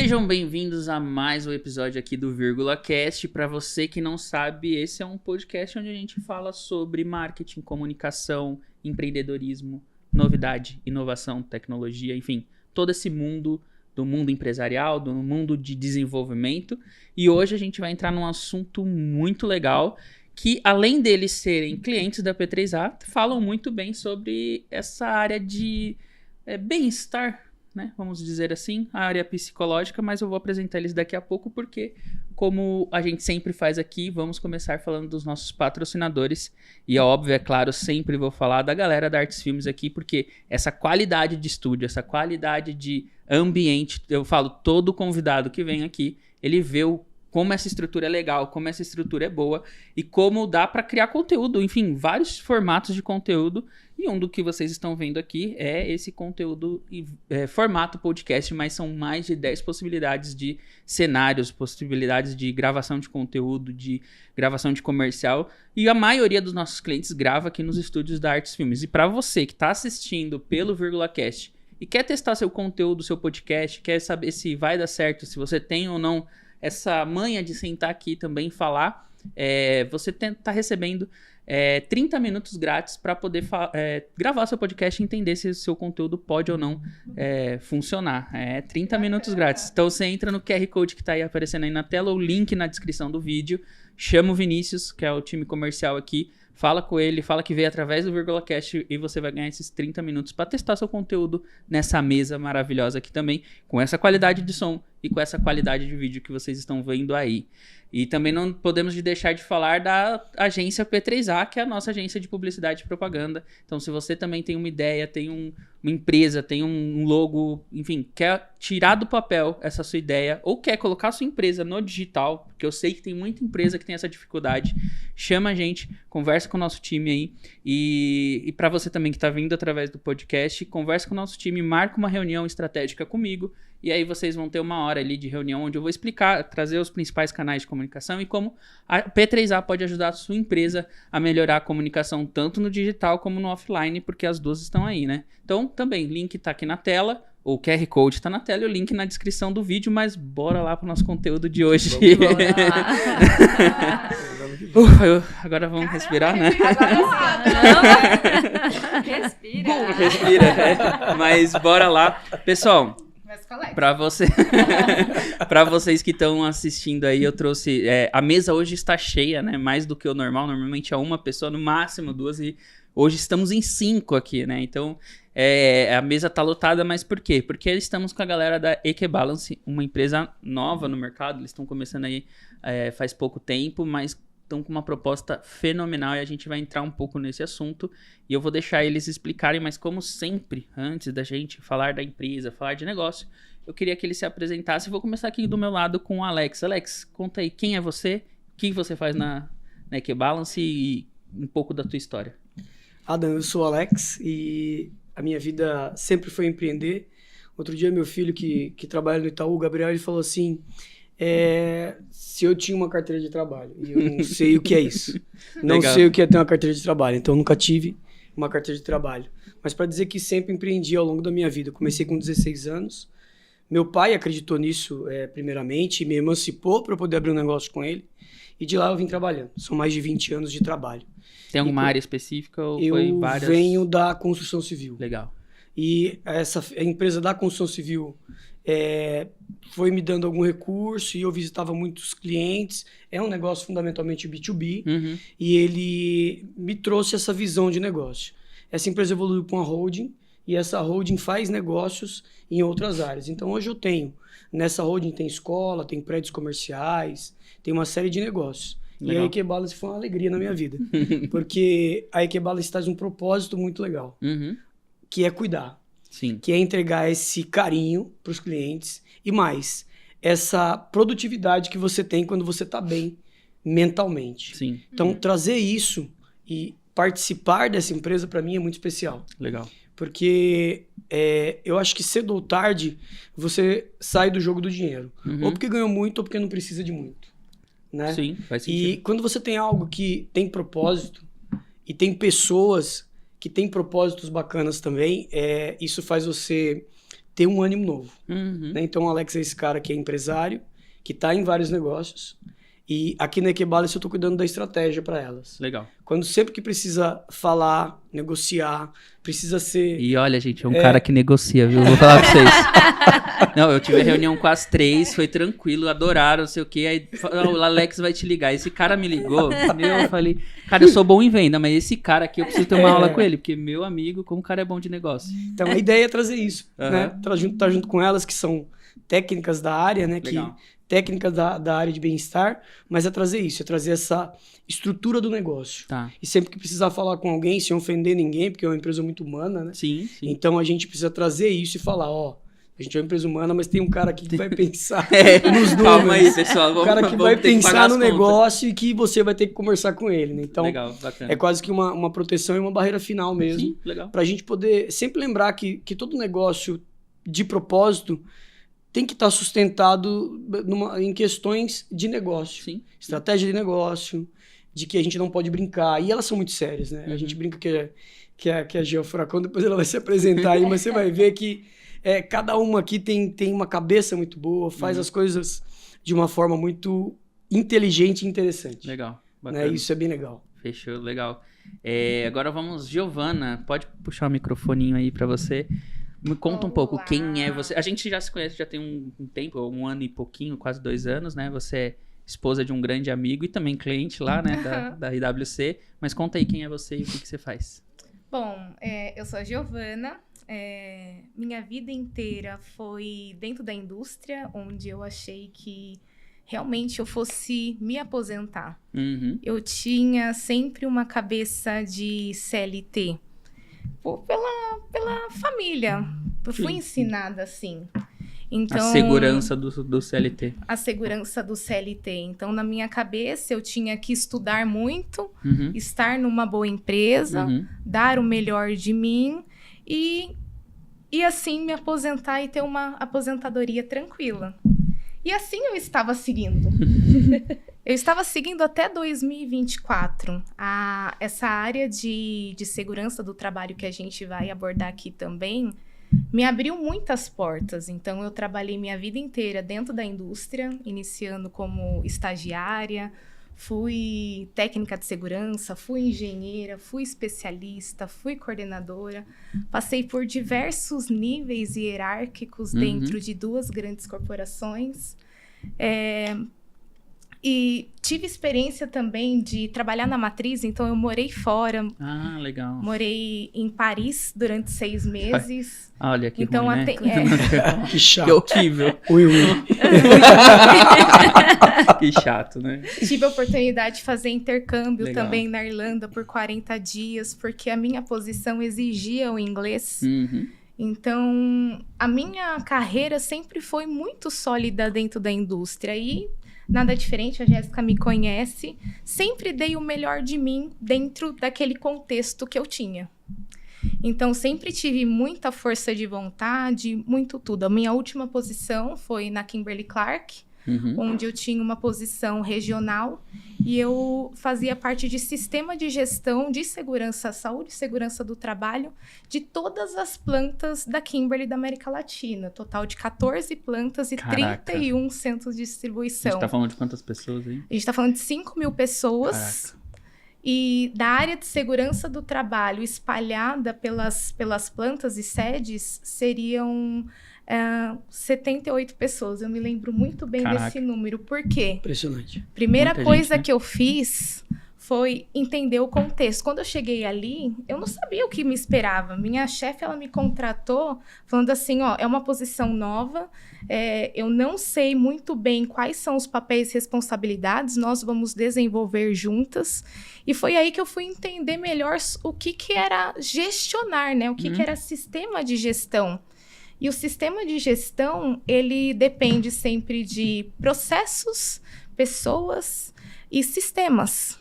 Sejam bem-vindos a mais um episódio aqui do Vírgula Cast. Para você que não sabe, esse é um podcast onde a gente fala sobre marketing, comunicação, empreendedorismo, novidade, inovação, tecnologia, enfim, todo esse mundo do mundo empresarial, do mundo de desenvolvimento. E hoje a gente vai entrar num assunto muito legal que, além deles serem clientes da P3A, falam muito bem sobre essa área de bem-estar, né? Vamos dizer assim, a área psicológica, mas eu vou apresentar eles daqui a pouco porque, como a gente sempre faz aqui, vamos começar falando dos nossos patrocinadores. E é óbvio, é claro, sempre vou falar da galera da Artes Filmes aqui, porque essa qualidade de estúdio, essa qualidade de ambiente, eu falo, todo convidado que vem aqui, ele vê como essa estrutura é legal, como essa estrutura é boa e como dá para criar conteúdo, enfim, vários formatos de conteúdo. E um do que vocês estão vendo aqui é esse conteúdo formato podcast, mas são mais de 10 possibilidades de cenários, possibilidades de gravação de conteúdo, de gravação de comercial. E a maioria dos nossos clientes grava aqui nos estúdios da Artes Filmes. E para você que está assistindo pelo Vírgula Cast e quer testar seu conteúdo, seu podcast, quer saber se vai dar certo, se você tem ou não essa manha de sentar aqui também e falar, você está recebendo 30 minutos grátis para poder gravar seu podcast e entender se o seu conteúdo pode ou não funcionar. 30 minutos grátis. Então você entra no QR Code que está aí aparecendo aí na tela, ou link na descrição do vídeo, chama o Vinícius, que é o time comercial aqui, fala com ele, fala que veio através do Vírgula Cast e você vai ganhar esses 30 minutos para testar seu conteúdo nessa mesa maravilhosa aqui também, com essa qualidade de som e com essa qualidade de vídeo que vocês estão vendo aí. E também não podemos deixar de falar da agência P3A, que é a nossa agência de publicidade e propaganda. Então, se você também tem uma ideia, tem uma empresa, tem um logo, enfim, quer tirar do papel essa sua ideia ou quer colocar a sua empresa no digital, porque eu sei que tem muita empresa que tem essa dificuldade, chama a gente, conversa com o nosso time aí. E para você também que está vindo através do podcast, conversa com o nosso time, marca uma reunião estratégica comigo. E aí vocês vão ter uma hora ali de reunião onde eu vou explicar, trazer os principais canais de comunicação e como a P3A pode ajudar a sua empresa a melhorar a comunicação tanto no digital como no offline, porque as duas estão aí, né? Então, também, link tá aqui na tela, o QR Code tá na tela e o link na descrição do vídeo, mas bora lá pro nosso conteúdo de hoje. Agora vamos respirar, né? Respira. Respira, mas bora lá. Pessoal, para vocês que estão assistindo aí, eu trouxe... a mesa hoje está cheia, né? Mais do que o normal. Normalmente é uma pessoa, no máximo duas. E hoje estamos em 5 aqui, né? Então, a mesa tá lotada, mas por quê? Porque estamos com a galera da Ekebalance, uma empresa nova no mercado. Eles estão começando aí faz pouco tempo, mas estão com uma proposta fenomenal e a gente vai entrar um pouco nesse assunto e eu vou deixar eles explicarem, mas como sempre, antes da gente falar da empresa, falar de negócio, eu queria que eles se apresentassem. Vou começar aqui do meu lado com o Alex. Alex, conta aí quem é você, o que você faz na Ekebalance e um pouco da tua história. Adam, eu sou o Alex e a minha vida sempre foi empreender. Outro dia meu filho que trabalha no Itaú, o Gabriel, ele falou assim... se eu tinha uma carteira de trabalho, e eu não sei o que é isso. Não sei o que é ter uma carteira de trabalho, então eu nunca tive uma carteira de trabalho. Mas para dizer que sempre empreendi ao longo da minha vida. Eu comecei com 16 anos, meu pai acreditou nisso primeiramente, me emancipou para eu poder abrir um negócio com ele, e de lá eu vim trabalhando. São mais de 20 anos de trabalho. Tem alguma área específica ou foi várias? Eu venho da construção civil. Legal. E a empresa da construção civil foi me dando algum recurso e eu visitava muitos clientes. É um negócio fundamentalmente B2B. Uhum. E ele me trouxe essa visão de negócio. Essa empresa evoluiu para uma holding e essa holding faz negócios em outras áreas. Então hoje eu tenho, nessa holding tem escola, tem prédios comerciais, tem uma série de negócios. Legal. E a Ekebalance foi uma alegria na minha vida. Porque a Ekebalance traz um propósito muito legal. Uhum. Que é cuidar. Sim. Que é entregar esse carinho para os clientes e mais, essa produtividade que você tem quando você está bem mentalmente. Sim. Então, trazer isso e participar dessa empresa, para mim, é muito especial. Legal. Porque eu acho que cedo ou tarde, você sai do jogo do dinheiro. Uhum. Ou porque ganhou muito, ou porque não precisa de muito. Né? Sim, faz sentido. E quando você tem algo que tem propósito e tem pessoas que têm propósitos bacanas também, isso faz você ter um ânimo novo. Uhum. Né? Então o Alex é esse cara que é empresário, que está em vários negócios, e aqui na Equibales eu estou cuidando da estratégia para elas. Legal. Sempre que precisa falar, negociar, precisa ser... E olha, gente, é um cara que negocia, viu? Vou falar pra vocês. Não, eu tive a reunião com as 3, foi tranquilo, adoraram, não sei o quê. Aí o Alex vai te ligar. Esse cara me ligou, eu falei, cara, eu sou bom em venda, mas esse cara aqui eu preciso ter uma aula com ele, porque meu amigo, como o cara é bom de negócio. Então a ideia é trazer isso, né? Tá junto com elas, que são técnicas da área, né? Técnicas da área de bem-estar, mas é trazer isso, é trazer essa estrutura do negócio. Tá. E sempre que precisar falar com alguém, sem ofender ninguém, porque é uma empresa muito humana, né? Sim. Então a gente precisa trazer isso e falar, a gente é uma empresa humana, mas tem um cara aqui que vai pensar nos números. Calma aí, pessoal. Um cara que vai pensar no negócio e que você vai ter que conversar com ele, né? Então, legal, bacana. É quase que uma proteção e uma barreira final mesmo. Sim, legal. Pra gente poder sempre lembrar que todo negócio de propósito tem que estar sustentado em questões de negócio. Sim. Estratégia de negócio, de que a gente não pode brincar. E elas são muito sérias, né? A gente brinca que a Gia Furacão, depois ela vai se apresentar aí, mas você vai ver que cada uma aqui tem uma cabeça muito boa, faz as coisas de uma forma muito inteligente e interessante. Legal, bacana. Né? Isso é bem legal. Fechou, legal. Agora vamos, Giovana, pode puxar o microfoninho aí pra você. Me conta um pouco quem é você. A gente já se conhece, já tem um tempo, 1 ano e pouquinho, quase 2 anos, né? Você é esposa de um grande amigo e também cliente lá, né, da IWC. Mas conta aí quem é você e o que você faz. Bom, eu sou a Giovana. Minha vida inteira foi dentro da indústria, onde eu achei que realmente eu fosse me aposentar. Uhum. Eu tinha sempre uma cabeça de CLT. Pela família. Eu fui ensinada assim. Então, a segurança do CLT. A segurança do CLT. Então, na minha cabeça, eu tinha que estudar muito, estar numa boa empresa, dar o melhor de mim e assim me aposentar e ter uma aposentadoria tranquila. E assim eu estava seguindo. Eu estava seguindo até 2024. Essa área de segurança do trabalho que a gente vai abordar aqui também me abriu muitas portas. Então, eu trabalhei minha vida inteira dentro da indústria, iniciando como estagiária, fui técnica de segurança, fui engenheira, fui especialista, fui coordenadora. Passei por diversos níveis hierárquicos dentro de 2 grandes corporações. E tive experiência também de trabalhar na matriz, então eu morei fora. Ah, legal. Morei em Paris durante 6 meses. Olha que então, ruim, né? Que chato. Que horrível. Ui. Que chato, né? Tive a oportunidade de fazer intercâmbio Legal. também na Irlanda por 40 dias, porque a minha posição exigia o inglês. Então, a minha carreira sempre foi muito sólida dentro da indústria e nada diferente, a Jéssica me conhece, sempre dei o melhor de mim dentro daquele contexto que eu tinha. Então, sempre tive muita força de vontade, muito tudo. A minha última posição foi na Kimberly-Clark, onde eu tinha uma posição regional e eu fazia parte de sistema de gestão de segurança, saúde e segurança do trabalho de todas as plantas da Kimberly da América Latina. Total de 14 plantas e Caraca. 31 centros de distribuição. A gente tá falando de quantas pessoas aí? A gente tá falando de 5 mil pessoas. Caraca. E da área de segurança do trabalho espalhada pelas plantas e sedes seriam 78 pessoas. Eu me lembro muito bem desse número. Por quê? Impressionante. Primeira Muita coisa gente, né? que eu fiz foi entender o contexto. Quando eu cheguei ali, eu não sabia o que me esperava. Minha chefe, ela me contratou falando assim, ó, é uma posição nova, eu não sei muito bem quais são os papéis e responsabilidades, nós vamos desenvolver juntas. E foi aí que eu fui entender melhor o que era gestionar, né? O que era sistema de gestão. E o sistema de gestão, ele depende sempre de processos, pessoas e sistemas.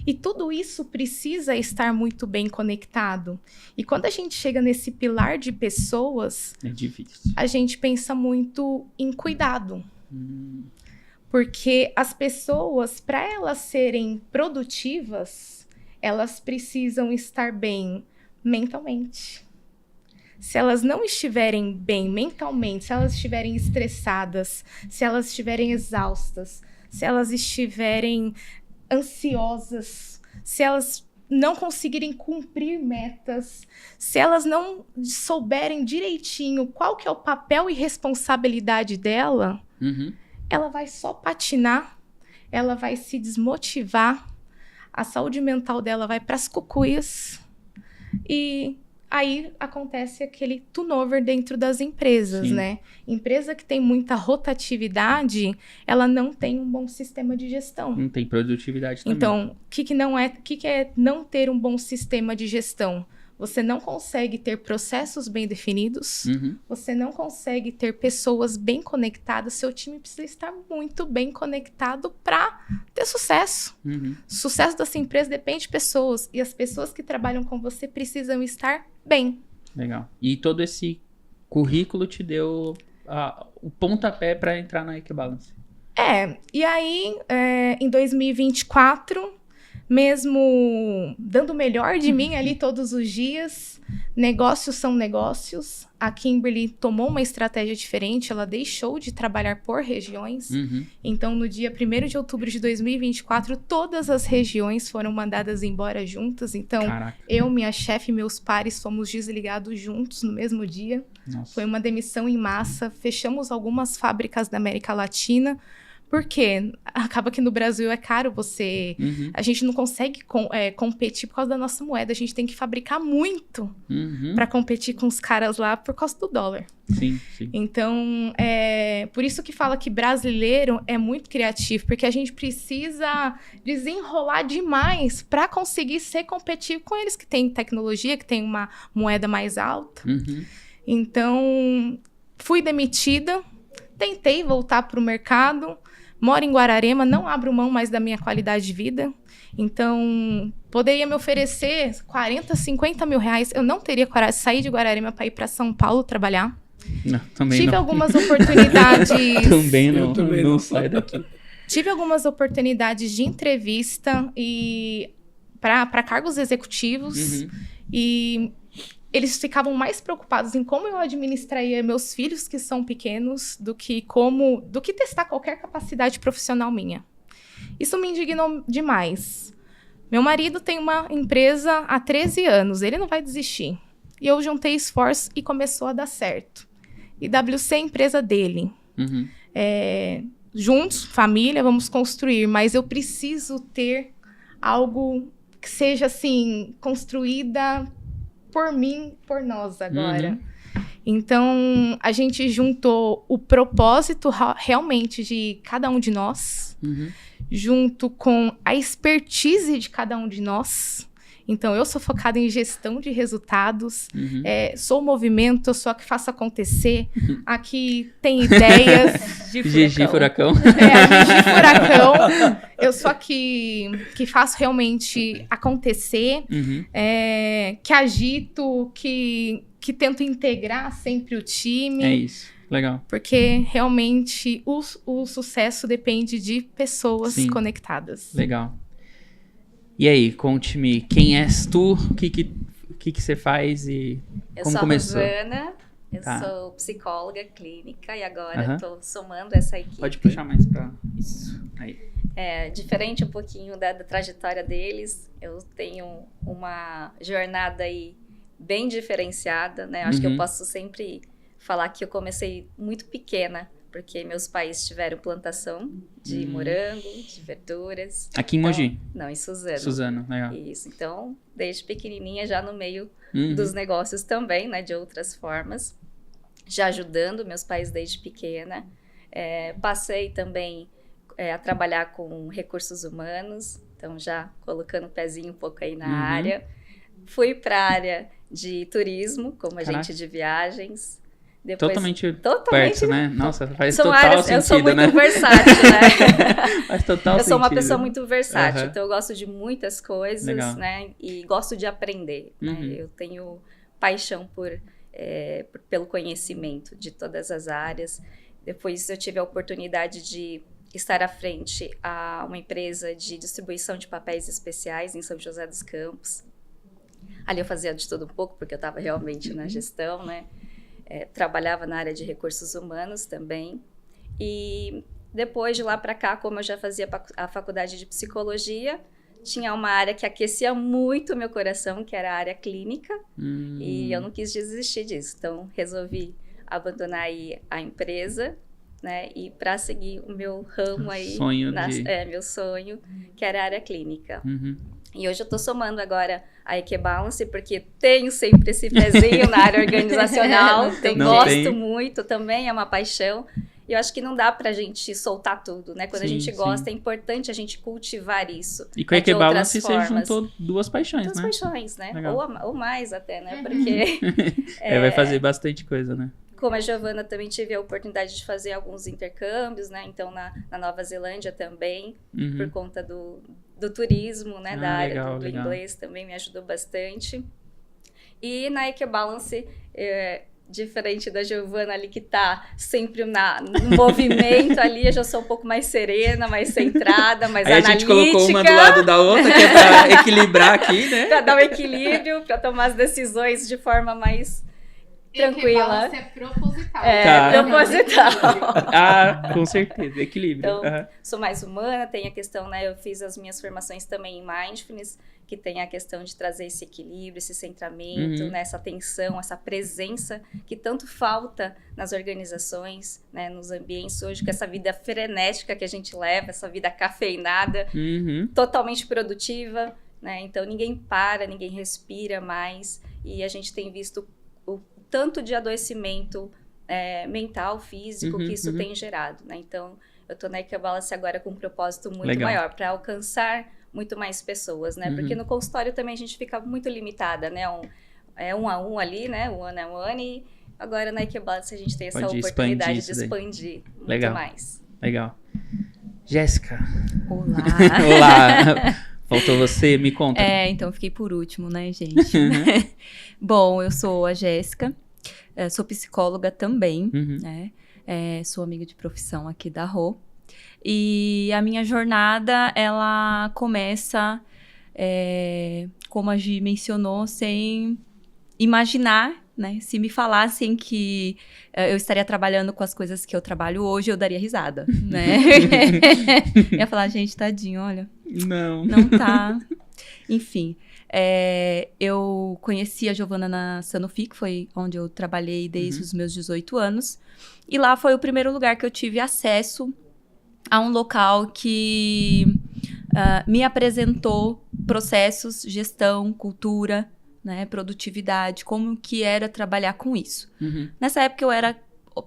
E tudo isso precisa estar muito bem conectado. E quando a gente chega nesse pilar de pessoas, É difícil. a gente pensa muito em cuidado. Porque as pessoas, para elas serem produtivas, elas precisam estar bem mentalmente, se elas não estiverem bem mentalmente, se elas estiverem estressadas, se elas estiverem exaustas, se elas estiverem ansiosas, se elas não conseguirem cumprir metas, se elas não souberem direitinho qual que é o papel e responsabilidade dela, ela vai só patinar, ela vai se desmotivar, a saúde mental dela vai para as cucuias e aí acontece aquele turnover dentro das empresas, né? Empresa que tem muita rotatividade, ela não tem um bom sistema de gestão. Não tem produtividade também. Então, o que é não ter um bom sistema de gestão? Você não consegue ter processos bem definidos, você não consegue ter pessoas bem conectadas, seu time precisa estar muito bem conectado para ter sucesso. O sucesso dessa empresa depende de pessoas, e as pessoas que trabalham com você precisam estar bem. Legal. E todo esse currículo te deu o pontapé para entrar na Equibalance. E aí, em 2024... mesmo dando o melhor de mim ali todos os dias, negócios são negócios. A Kimberly tomou uma estratégia diferente, ela deixou de trabalhar por regiões. Então, no dia 1º de outubro de 2024, todas as regiões foram mandadas embora juntas. Então, eu, minha chefe e meus pares fomos desligados juntos no mesmo dia. Nossa. Foi uma demissão em massa. Fechamos algumas fábricas da América Latina. Porque acaba que no Brasil é caro você... A gente não consegue competir por causa da nossa moeda. A gente tem que fabricar muito para competir com os caras lá por causa do dólar. Sim. Então, por isso que fala que brasileiro é muito criativo. Porque a gente precisa desenrolar demais para conseguir ser competitivo com eles que têm tecnologia, que têm uma moeda mais alta. Então, fui demitida. Tentei voltar para o mercado. Moro em Guararema, não abro mão mais da minha qualidade de vida. Então, poderia me oferecer 40, 50 mil reais. Eu não teria coragem de sair de Guararema para ir para São Paulo trabalhar. Não, também Tive não. algumas oportunidades... também não sai daqui. Tive algumas oportunidades de entrevista e para cargos executivos. E... eles ficavam mais preocupados em como eu administraria meus filhos que são pequenos do que testar qualquer capacidade profissional minha. Isso me indignou demais. Meu marido tem uma empresa há 13 anos, ele não vai desistir. E eu juntei esforço e começou a dar certo. IWC é a empresa dele. Juntos, família, vamos construir, mas eu preciso ter algo que seja assim, construída por mim, por nós agora. Então, a gente juntou o propósito realmente de cada um de nós, junto com a expertise de cada um de nós. Então, eu sou focada em gestão de resultados, sou o movimento, eu sou a que faço acontecer, aqui tem ideias de Gigi Furacão. A Gigi Furacão. Eu sou a que faço realmente acontecer, que agito, que tento integrar sempre o time. É isso, legal. Porque realmente o sucesso depende de pessoas conectadas. Legal. E aí, conte-me, quem és tu, o que você faz e como começou? Eu sou a Rosana, eu sou psicóloga clínica e agora estou somando essa equipe. Pode puxar mais para isso. Aí. Diferente um pouquinho da trajetória deles, eu tenho uma jornada aí bem diferenciada, né? Acho que eu posso sempre falar que eu comecei muito pequena, porque meus pais tiveram plantação de morango, de verduras. Aqui em Mogi? Não, em Suzano. Suzano, legal. Isso, então, desde pequenininha, já no meio dos negócios também, né, de outras formas, já ajudando meus pais desde pequena. Passei também a trabalhar com recursos humanos, então já colocando o pezinho um pouco aí na área. Fui para a área de turismo, como agente de viagens. Depois, totalmente perto, né? Nossa, faz total sentido, né? Eu sou muito versátil, né? Faz total sentido. Eu sou uma pessoa muito versátil, então eu gosto de muitas coisas, né? E gosto de aprender, né? Eu tenho paixão pelo conhecimento de todas as áreas. Depois eu tive a oportunidade de estar à frente a uma empresa de distribuição de papéis especiais em São José dos Campos. Ali eu fazia de tudo um pouco, porque eu estava realmente na gestão, né? Trabalhava na área de recursos humanos também. E depois de lá para cá, como eu já fazia a faculdade de psicologia, tinha uma área que aquecia muito o meu coração, que era a área clínica. E eu não quis desistir disso. Então, resolvi abandonar aí a empresa, né? E para seguir o meu ramo aí. Meu sonho, que era a área clínica. E hoje eu estou somando agora a Equibalance, porque tenho sempre esse pezinho na área organizacional. Gosto muito, também é uma paixão. E eu acho que não dá pra gente soltar tudo, né? Quando a gente gosta, é importante a gente cultivar isso. E com a Equibalance você juntou duas paixões, duas né? Duas paixões, né? Ou mais até, né? Porque... vai fazer bastante coisa, né? Como a Giovana, também tive a oportunidade de fazer alguns intercâmbios, né? Então, na Nova Zelândia também, por conta do turismo, né? Da área do inglês também me ajudou bastante. E na Equibalance... diferente da Giovana ali, que tá sempre no movimento ali, eu já sou um pouco mais serena, mais centrada, mais analítica. Aí a gente colocou uma do lado da outra, que é pra equilibrar aqui, né? Pra dar um equilíbrio, pra tomar as decisões de forma mais tranquila. É proposital. Proposital. Com certeza, equilíbrio. Então, sou mais humana, tem a questão, né, eu fiz as minhas formações também em Mindfulness, que tem a questão de trazer esse equilíbrio, esse centramento, né, essa atenção, essa presença que tanto falta nas organizações, né, nos ambientes hoje, com essa vida frenética que a gente leva, essa vida cafeinada, totalmente produtiva, né, então ninguém para, ninguém respira mais, e a gente tem visto o tanto de adoecimento mental, físico, que isso tem gerado, né, então eu tô na Equibalance agora com um propósito muito maior, para alcançar muito mais pessoas, né? Porque no consultório também a gente fica muito limitada, né? Um a um ali, né? One on one, e agora na Equibalance a gente tem essa oportunidade de expandir muito mais. Legal. Jéssica. Olá. Olá. Faltou você, me conta. Então eu fiquei por último, né, gente? Bom, eu sou a Jéssica, sou psicóloga também, né? Sou amiga de profissão aqui da Rô. E a minha jornada, ela começa, como a Gi mencionou, sem imaginar, né? Se me falassem que eu estaria trabalhando com as coisas que eu trabalho hoje, eu daria risada, né? Ia falar, gente, tadinho, olha. Não tá. Enfim, eu conheci a Giovana na Sanofi, que foi onde eu trabalhei desde os meus 18 anos. E lá foi o primeiro lugar que eu tive acesso a um local que me apresentou processos, gestão, cultura, né, produtividade, como que era trabalhar com isso. Nessa época eu era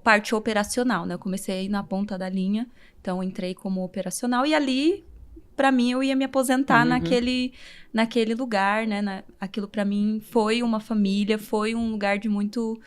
parte operacional, né, eu comecei na ponta da linha, então entrei como operacional e ali, para mim, eu ia me aposentar naquele lugar, né, aquilo para mim foi uma família, foi um lugar de muito...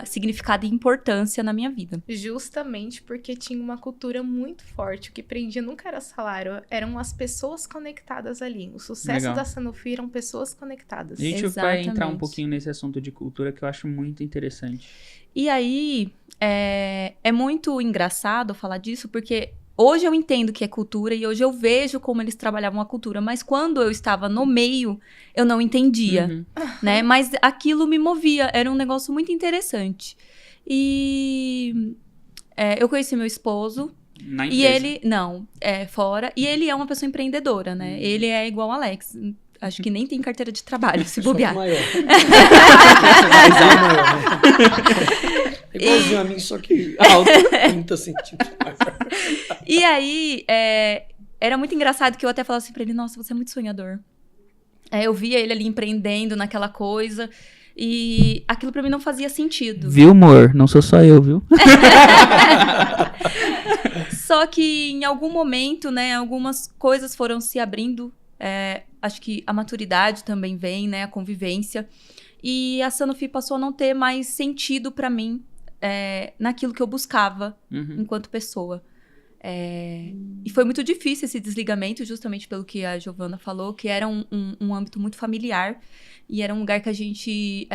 significado e importância na minha vida. Justamente porque tinha uma cultura muito forte. O que prendia nunca era salário, eram as pessoas conectadas ali. O sucesso da Sanofi eram pessoas conectadas. A gente vai entrar um pouquinho nesse assunto de cultura que eu acho muito interessante. E aí, é muito engraçado falar disso, porque hoje eu entendo que é cultura e hoje eu vejo como eles trabalhavam a cultura, mas quando eu estava no meio, eu não entendia, né? Mas aquilo me movia, era um negócio muito interessante. E eu conheci meu esposo. Na empresa? E ele, não, fora. E ele é uma pessoa empreendedora, né? Ele é igual o Alex. Acho que nem tem carteira de trabalho, se bobear. Só maior. É igualzinho a mim, só que alto, 30 centímetros. E aí, era muito engraçado que eu até falava assim pra ele, nossa, você é muito sonhador. Eu via ele ali empreendendo naquela coisa, e aquilo pra mim não fazia sentido. Viu, amor? Não sou só eu, viu? Só que em algum momento, né, algumas coisas foram se abrindo. Acho que a maturidade também vem, né, a convivência. E a Sanofi passou a não ter mais sentido pra mim naquilo que eu buscava enquanto pessoa. E foi muito difícil esse desligamento, justamente pelo que a Giovana falou, que era um âmbito muito familiar e era um lugar que a gente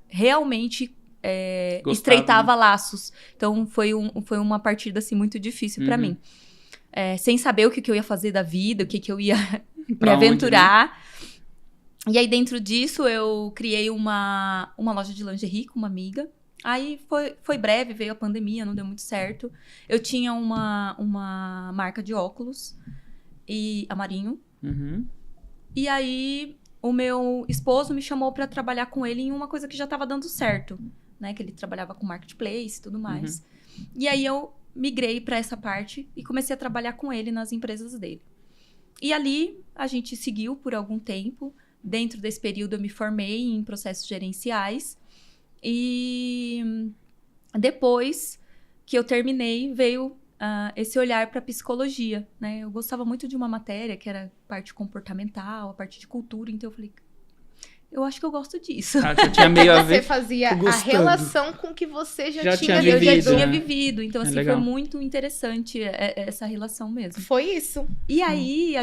realmente estreitava laços. Então foi uma partida assim, muito difícil pra mim. Sem saber o que eu ia fazer da vida, o que eu ia me aventurar. E aí, dentro disso, eu criei uma loja de lingerie com uma amiga. Aí foi breve, veio a pandemia, não deu muito certo. Eu tinha uma marca de óculos, a Marinho. E aí, o meu esposo me chamou para trabalhar com ele em uma coisa que já estava dando certo, né? Que ele trabalhava com marketplace e tudo mais. E aí, eu migrei para essa parte e comecei a trabalhar com ele nas empresas dele. E ali, a gente seguiu por algum tempo. Dentro desse período, eu me formei em processos gerenciais. E depois que eu terminei, veio esse olhar para psicologia, né? Eu gostava muito de uma matéria que era a parte comportamental, a parte de cultura. Então, eu falei, eu acho que eu gosto disso. Você tinha meio a ver. Você fazia a relação com o que você já tinha vivido. Eu já tinha vivido. Então, assim, legal. foi muito interessante essa relação mesmo. Foi isso. E aí,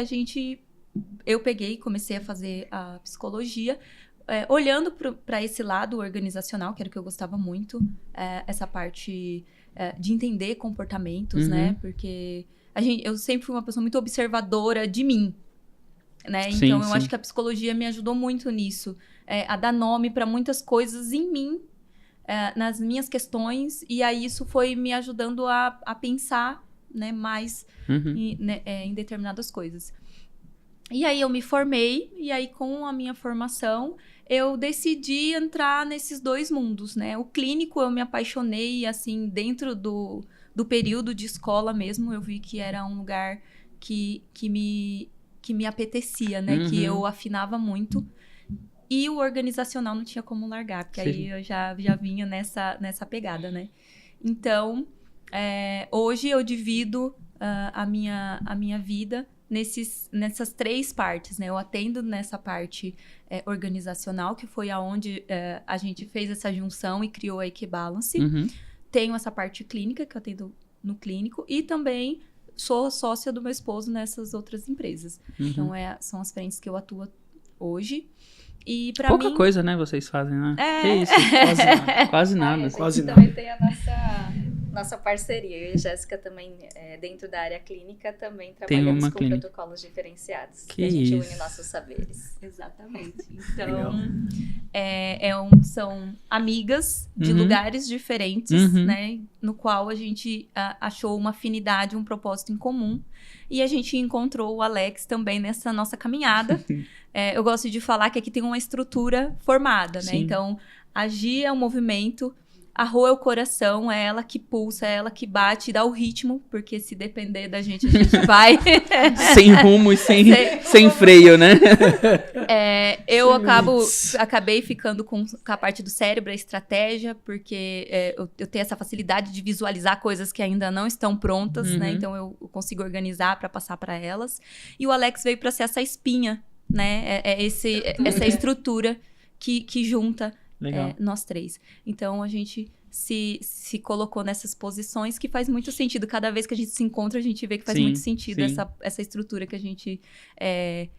eu peguei e comecei a fazer a psicologia, olhando para esse lado organizacional, que era o que eu gostava muito, essa parte de entender comportamentos, né? Porque eu sempre fui uma pessoa muito observadora de mim, né? Sim, então, eu acho que a psicologia me ajudou muito nisso, a dar nome para muitas coisas em mim, nas minhas questões, e aí isso foi me ajudando a pensar, né, mais em determinadas coisas. E aí eu me formei, e aí com a minha formação, eu decidi entrar nesses dois mundos, né? O clínico eu me apaixonei, assim, dentro do período de escola mesmo, eu vi que era um lugar que me apetecia, né? Que eu afinava muito. E o organizacional não tinha como largar, porque aí eu já vinha nessa pegada, né? Então, hoje eu divido a minha vida nessas três partes, né? Eu atendo nessa parte organizacional, que foi aonde a gente fez essa junção e criou a Equibalance. Tenho essa parte clínica, que eu atendo no clínico, e também sou sócia do meu esposo nessas outras empresas. Então, são as frentes que eu atuo hoje. E pra Pouca mim... coisa, né, vocês fazem, né? Que isso? Quase nada. Quase nada. Também tem a nossa parceria. Eu e a Jéssica também, dentro da área clínica, também trabalhamos com protocolos diferenciados. Que a gente une nossos saberes. Exatamente. Então, são amigas de lugares diferentes, né? No qual a gente achou uma afinidade, um propósito em comum. E a gente encontrou o Alex também nessa nossa caminhada. Eu gosto de falar que aqui tem uma estrutura formada, né? Então, a Gi é o movimento, a Rô é o coração, é ela que pulsa, é ela que bate e dá o ritmo, porque se depender da gente, a gente vai. Sem rumo e sem freio, né? Eu acabei ficando com a parte do cérebro, a estratégia, porque eu tenho essa facilidade de visualizar coisas que ainda não estão prontas, né? Então, eu consigo organizar para passar para elas. E o Alex veio para ser essa espinha, né? Essa estrutura que junta nós três. Então, a gente se colocou nessas posições que faz muito sentido. Cada vez que a gente se encontra, a gente vê que faz muito sentido essa estrutura que a gente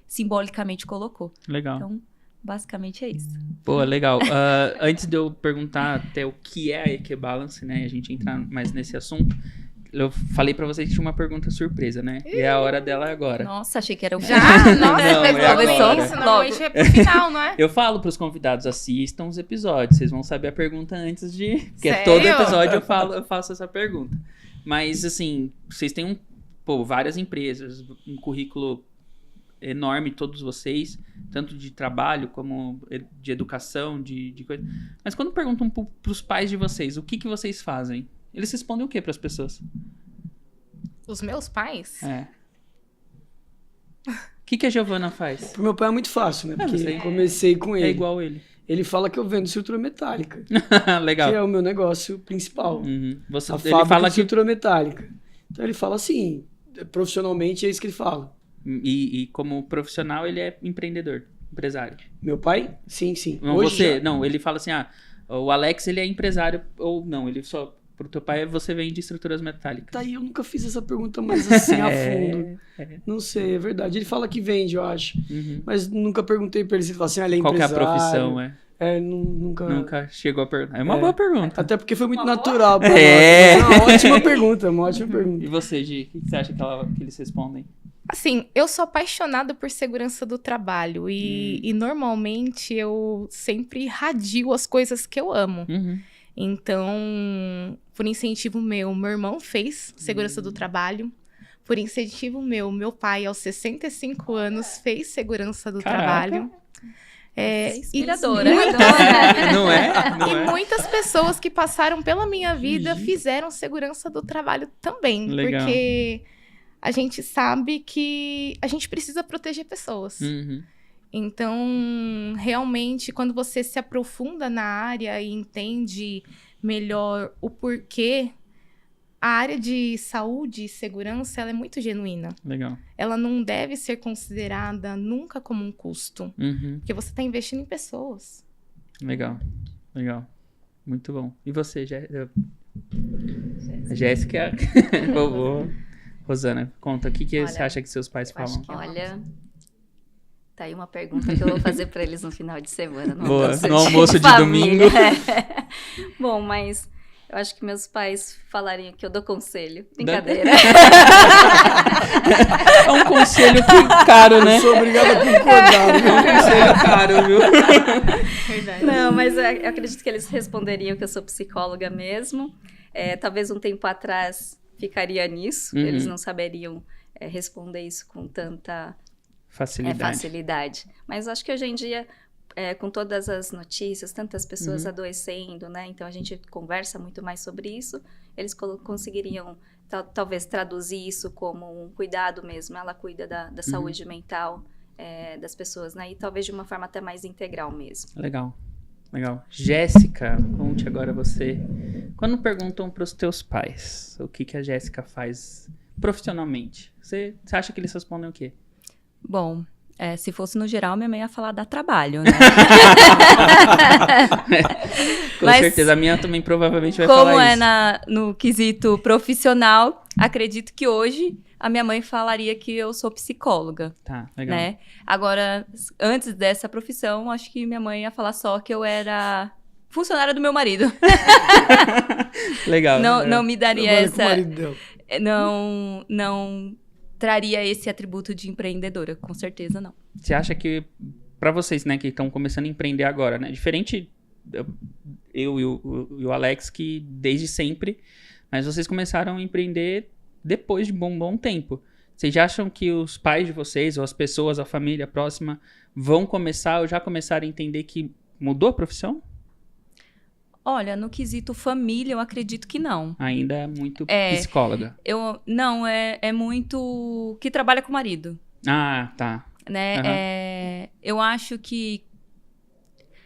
simbolicamente colocou. Legal. Então, basicamente é isso. Pô, legal. Antes de eu perguntar até o que é a Equibalance, né? A gente entrar mais nesse assunto. Eu falei pra vocês que tinha uma pergunta surpresa, né? E é a hora dela agora. Nossa, achei que era o já? Nossa, mas logo isso. Normalmente é pro final, não é? Eu falo pros convidados, assistam os episódios. Vocês vão saber a pergunta antes de... Porque todo episódio eu faço essa pergunta. Mas, assim, vocês têm várias empresas, um currículo enorme, todos vocês, tanto de trabalho como de educação, de coisa. Mas quando perguntam pros pais de vocês, o que vocês fazem? Eles respondem o que para as pessoas? Os meus pais? O que a Giovana faz? Pro meu pai é muito fácil, né? Porque eu comecei com ele. É igual ele. Ele fala que eu vendo estrutura metálica. Legal. Que é o meu negócio principal. Ele fala de estrutura metálica. Então ele fala assim, profissionalmente é isso que ele fala. E como profissional ele é empreendedor, empresário. Meu pai? Sim. Não, hoje não, ele fala assim, o Alex ele é empresário ou não, ele só... Pro teu pai, você vende estruturas metálicas. Tá aí, eu nunca fiz essa pergunta mais assim a fundo. Não sei, é verdade. Ele fala que vende, eu acho. Mas nunca perguntei pra ele se ele fala assim, ele é empresário. Qual que é a profissão, Nunca chegou a perguntar. É uma boa pergunta. Até porque foi muito natural pra nós. Uma ótima pergunta. E você, Gi, o que você acha que eles respondem? Assim, eu sou apaixonada por segurança do trabalho e normalmente eu sempre irradio as coisas que eu amo. Então, por incentivo meu irmão fez segurança do trabalho. Por incentivo meu pai, aos 65 anos, fez segurança do trabalho. Inspiradora. Não é? E muitas pessoas que passaram pela minha vida fizeram segurança do trabalho também. Legal. Porque a gente sabe que a gente precisa proteger pessoas. Então, realmente, quando você se aprofunda na área e entende melhor o porquê, a área de saúde e segurança, ela é muito genuína. Legal. Ela não deve ser considerada nunca como um custo. Porque você está investindo em pessoas. Legal. Muito bom. E você, Jéssica? Rosana, conta, o que você acha que seus pais falam? Olha, tá aí uma pergunta que eu vou fazer para eles no final de semana. No almoço de domingo. Bom, mas eu acho que meus pais falariam que eu dou conselho. Brincadeira. É um conselho caro, né? Eu sou obrigada a concordar. É um conselho caro, viu? Verdade. Não, mas eu acredito que eles responderiam que eu sou psicóloga mesmo. Talvez um tempo atrás ficaria nisso. Eles não saberiam responder isso com tanta facilidade. Mas acho que hoje em dia, com todas as notícias, tantas pessoas adoecendo, né? Então a gente conversa muito mais sobre isso. Eles conseguiriam talvez traduzir isso como um cuidado mesmo. Ela cuida da saúde mental das pessoas, né? E talvez de uma forma até mais integral mesmo. Legal. Jéssica, conte agora você. Quando perguntam para os teus pais o que a Jéssica faz profissionalmente, você acha que eles respondem o quê? Bom, se fosse no geral, minha mãe ia falar dá trabalho, né? Com certeza, a minha também provavelmente vai falar isso. Como no quesito profissional, acredito que hoje a minha mãe falaria que eu sou psicóloga. Tá, legal. Né? Agora, antes dessa profissão, acho que minha mãe ia falar só que eu era funcionária do meu marido. Legal. Não me daria essa... Não. Não traria esse atributo de empreendedora, com certeza não. Você acha que, pra vocês, né, que estão começando a empreender agora, né, diferente eu e o Alex, que desde sempre, mas vocês começaram a empreender depois de bom tempo. Vocês acham que os pais de vocês, ou as pessoas, a família próxima, vão começar ou já começaram a entender que mudou a profissão? Olha, no quesito família, eu acredito que não. Ainda é muito psicóloga. Não, é muito que trabalha com o marido. Ah, tá. Né? Eu acho que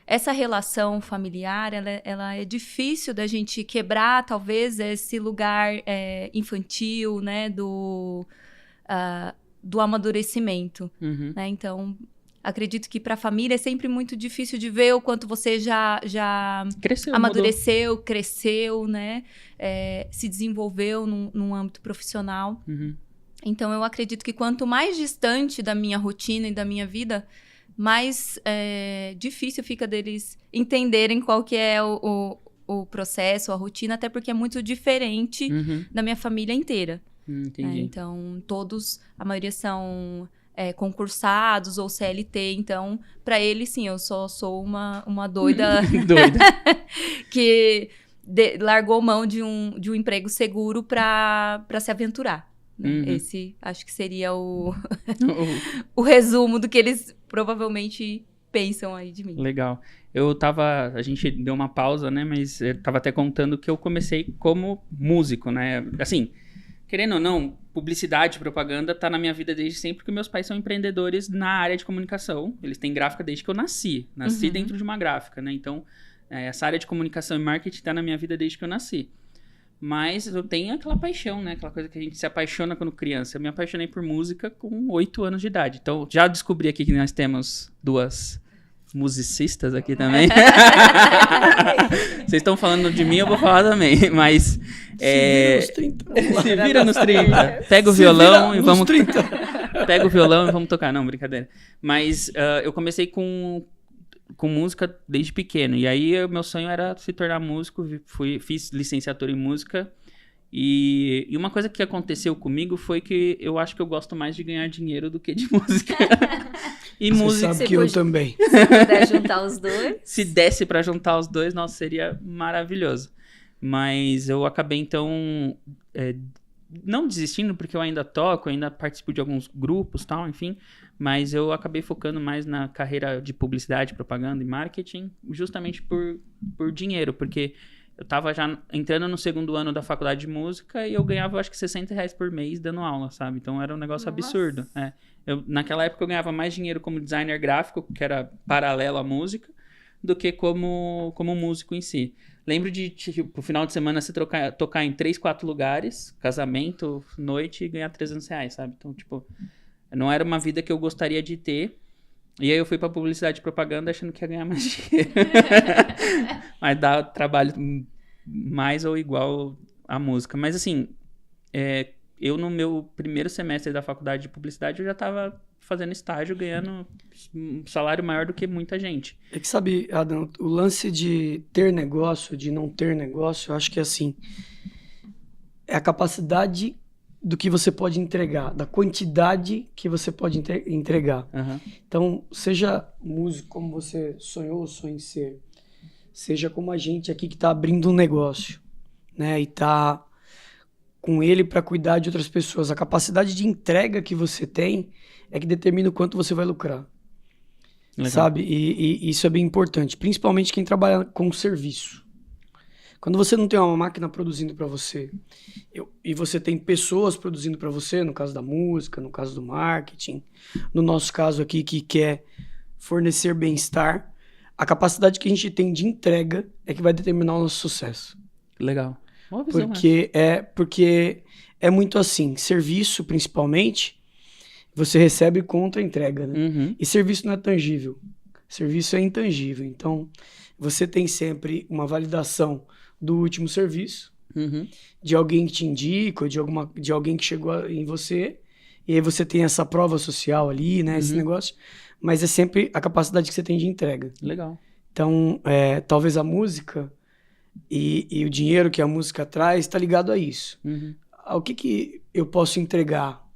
essa relação familiar, ela é difícil da gente quebrar, talvez, esse lugar infantil, né? Do amadurecimento. Né? Então, acredito que para a família é sempre muito difícil de ver o quanto você já cresceu, amadureceu, cresceu, né? Se desenvolveu num âmbito profissional. Então, eu acredito que quanto mais distante da minha rotina e da minha vida, mais difícil fica deles entenderem qual que é o processo, a rotina, até porque é muito diferente da minha família inteira. Entendi. Então, a maioria são concursados ou CLT, então, para eles, sim, eu só sou uma doida, que largou mão de um emprego seguro para se aventurar. Esse, acho que seria o resumo do que eles provavelmente pensam aí de mim. Legal. A gente deu uma pausa, né, mas eu tava até contando que eu comecei como músico, né, assim, querendo ou não, publicidade e propaganda tá na minha vida desde sempre, porque meus pais são empreendedores na área de comunicação, eles têm gráfica desde que eu nasci dentro de uma gráfica, né, então essa área de comunicação e marketing tá na minha vida desde que eu nasci. Mas eu tenho aquela paixão, né? Aquela coisa que a gente se apaixona quando criança. Eu me apaixonei por música com 8 anos de idade. Então, já descobri aqui que nós temos 2 musicistas aqui também. Vocês estão falando de mim, eu vou falar também. Mas... Se vira nos 30. Pega o violão e vamos... Pega o violão e vamos tocar. Não, brincadeira. Mas eu comecei com música desde pequeno. E aí, meu sonho era se tornar músico. Fiz licenciatura em música. E uma coisa que aconteceu comigo foi que eu acho que eu gosto mais de ganhar dinheiro do que de música. E você música... sabe que eu também. Se puder juntar os dois. Se desse pra juntar os dois, nossa, seria maravilhoso. Mas eu acabei, então, não desistindo, porque eu ainda toco, ainda participo de alguns grupos e tal, enfim. Mas eu acabei focando mais na carreira de publicidade, propaganda e marketing, justamente por dinheiro, porque eu tava já entrando no 2º ano da faculdade de música e eu ganhava, acho que R$60 por mês dando aula, sabe? Então era um negócio absurdo. Naquela época eu ganhava mais dinheiro como designer gráfico, que era paralelo à música, do que como músico em si. Lembro de, tipo, final de semana você tocar em 3, 4 lugares, casamento, noite, e ganhar R$300, sabe? Então, tipo, não era uma vida que eu gostaria de ter. E aí eu fui pra publicidade e propaganda achando que ia ganhar mais dinheiro. Mas dá trabalho mais ou igual à música. Mas assim, eu no meu primeiro semestre da faculdade de publicidade, eu já tava fazendo estágio, ganhando um salário maior do que muita gente. É que sabe, Adam, o lance de ter negócio, de não ter negócio, eu acho que é assim, é a capacidade do que você pode entregar, da quantidade que você pode entregar. Uhum. Então, seja músico como você sonhou ou sonha em ser, seja como a gente aqui que está abrindo um negócio, né, e tá com ele para cuidar de outras pessoas. A capacidade de entrega que você tem é que determina o quanto você vai lucrar. Legal. Sabe? E isso é bem importante, principalmente quem trabalha com serviço. Quando você não tem uma máquina produzindo para você e você tem pessoas produzindo para você, no caso da música, no caso do marketing, no nosso caso aqui que quer fornecer bem-estar, a capacidade que a gente tem de entrega é que vai determinar o nosso sucesso. Legal. Boa visão, porque é muito assim, serviço principalmente, você recebe contra entrega, né? Uhum. E serviço não é tangível, serviço é intangível. Então, você tem sempre uma validação do último serviço, uhum, de alguém que te indica, ou de alguém que chegou em você, e aí você tem essa prova social ali, né? Esse negócio, mas é sempre a capacidade que você tem de entrega. Legal. Então, talvez a música e o dinheiro que a música traz está ligado a isso. Uhum. Ao que eu posso entregar?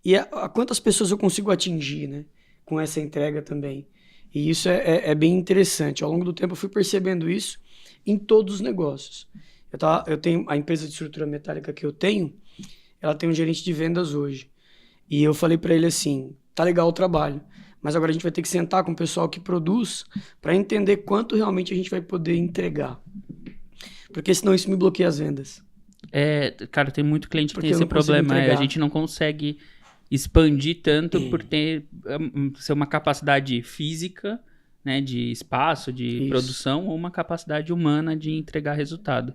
E a quantas pessoas eu consigo atingir, né? Com essa entrega também. E isso é bem interessante. Ao longo do tempo eu fui percebendo isso em todos os negócios. Eu tenho a empresa de estrutura metálica que eu tenho, ela tem um gerente de vendas hoje. E eu falei para ele assim, tá legal o trabalho, mas agora a gente vai ter que sentar com o pessoal que produz para entender quanto realmente a gente vai poder entregar. Porque senão isso me bloqueia as vendas. Cara, tem muito cliente que tem esse problema. A gente não consegue expandir tanto por ser uma capacidade física, né, de espaço, de produção, ou uma capacidade humana de entregar resultado.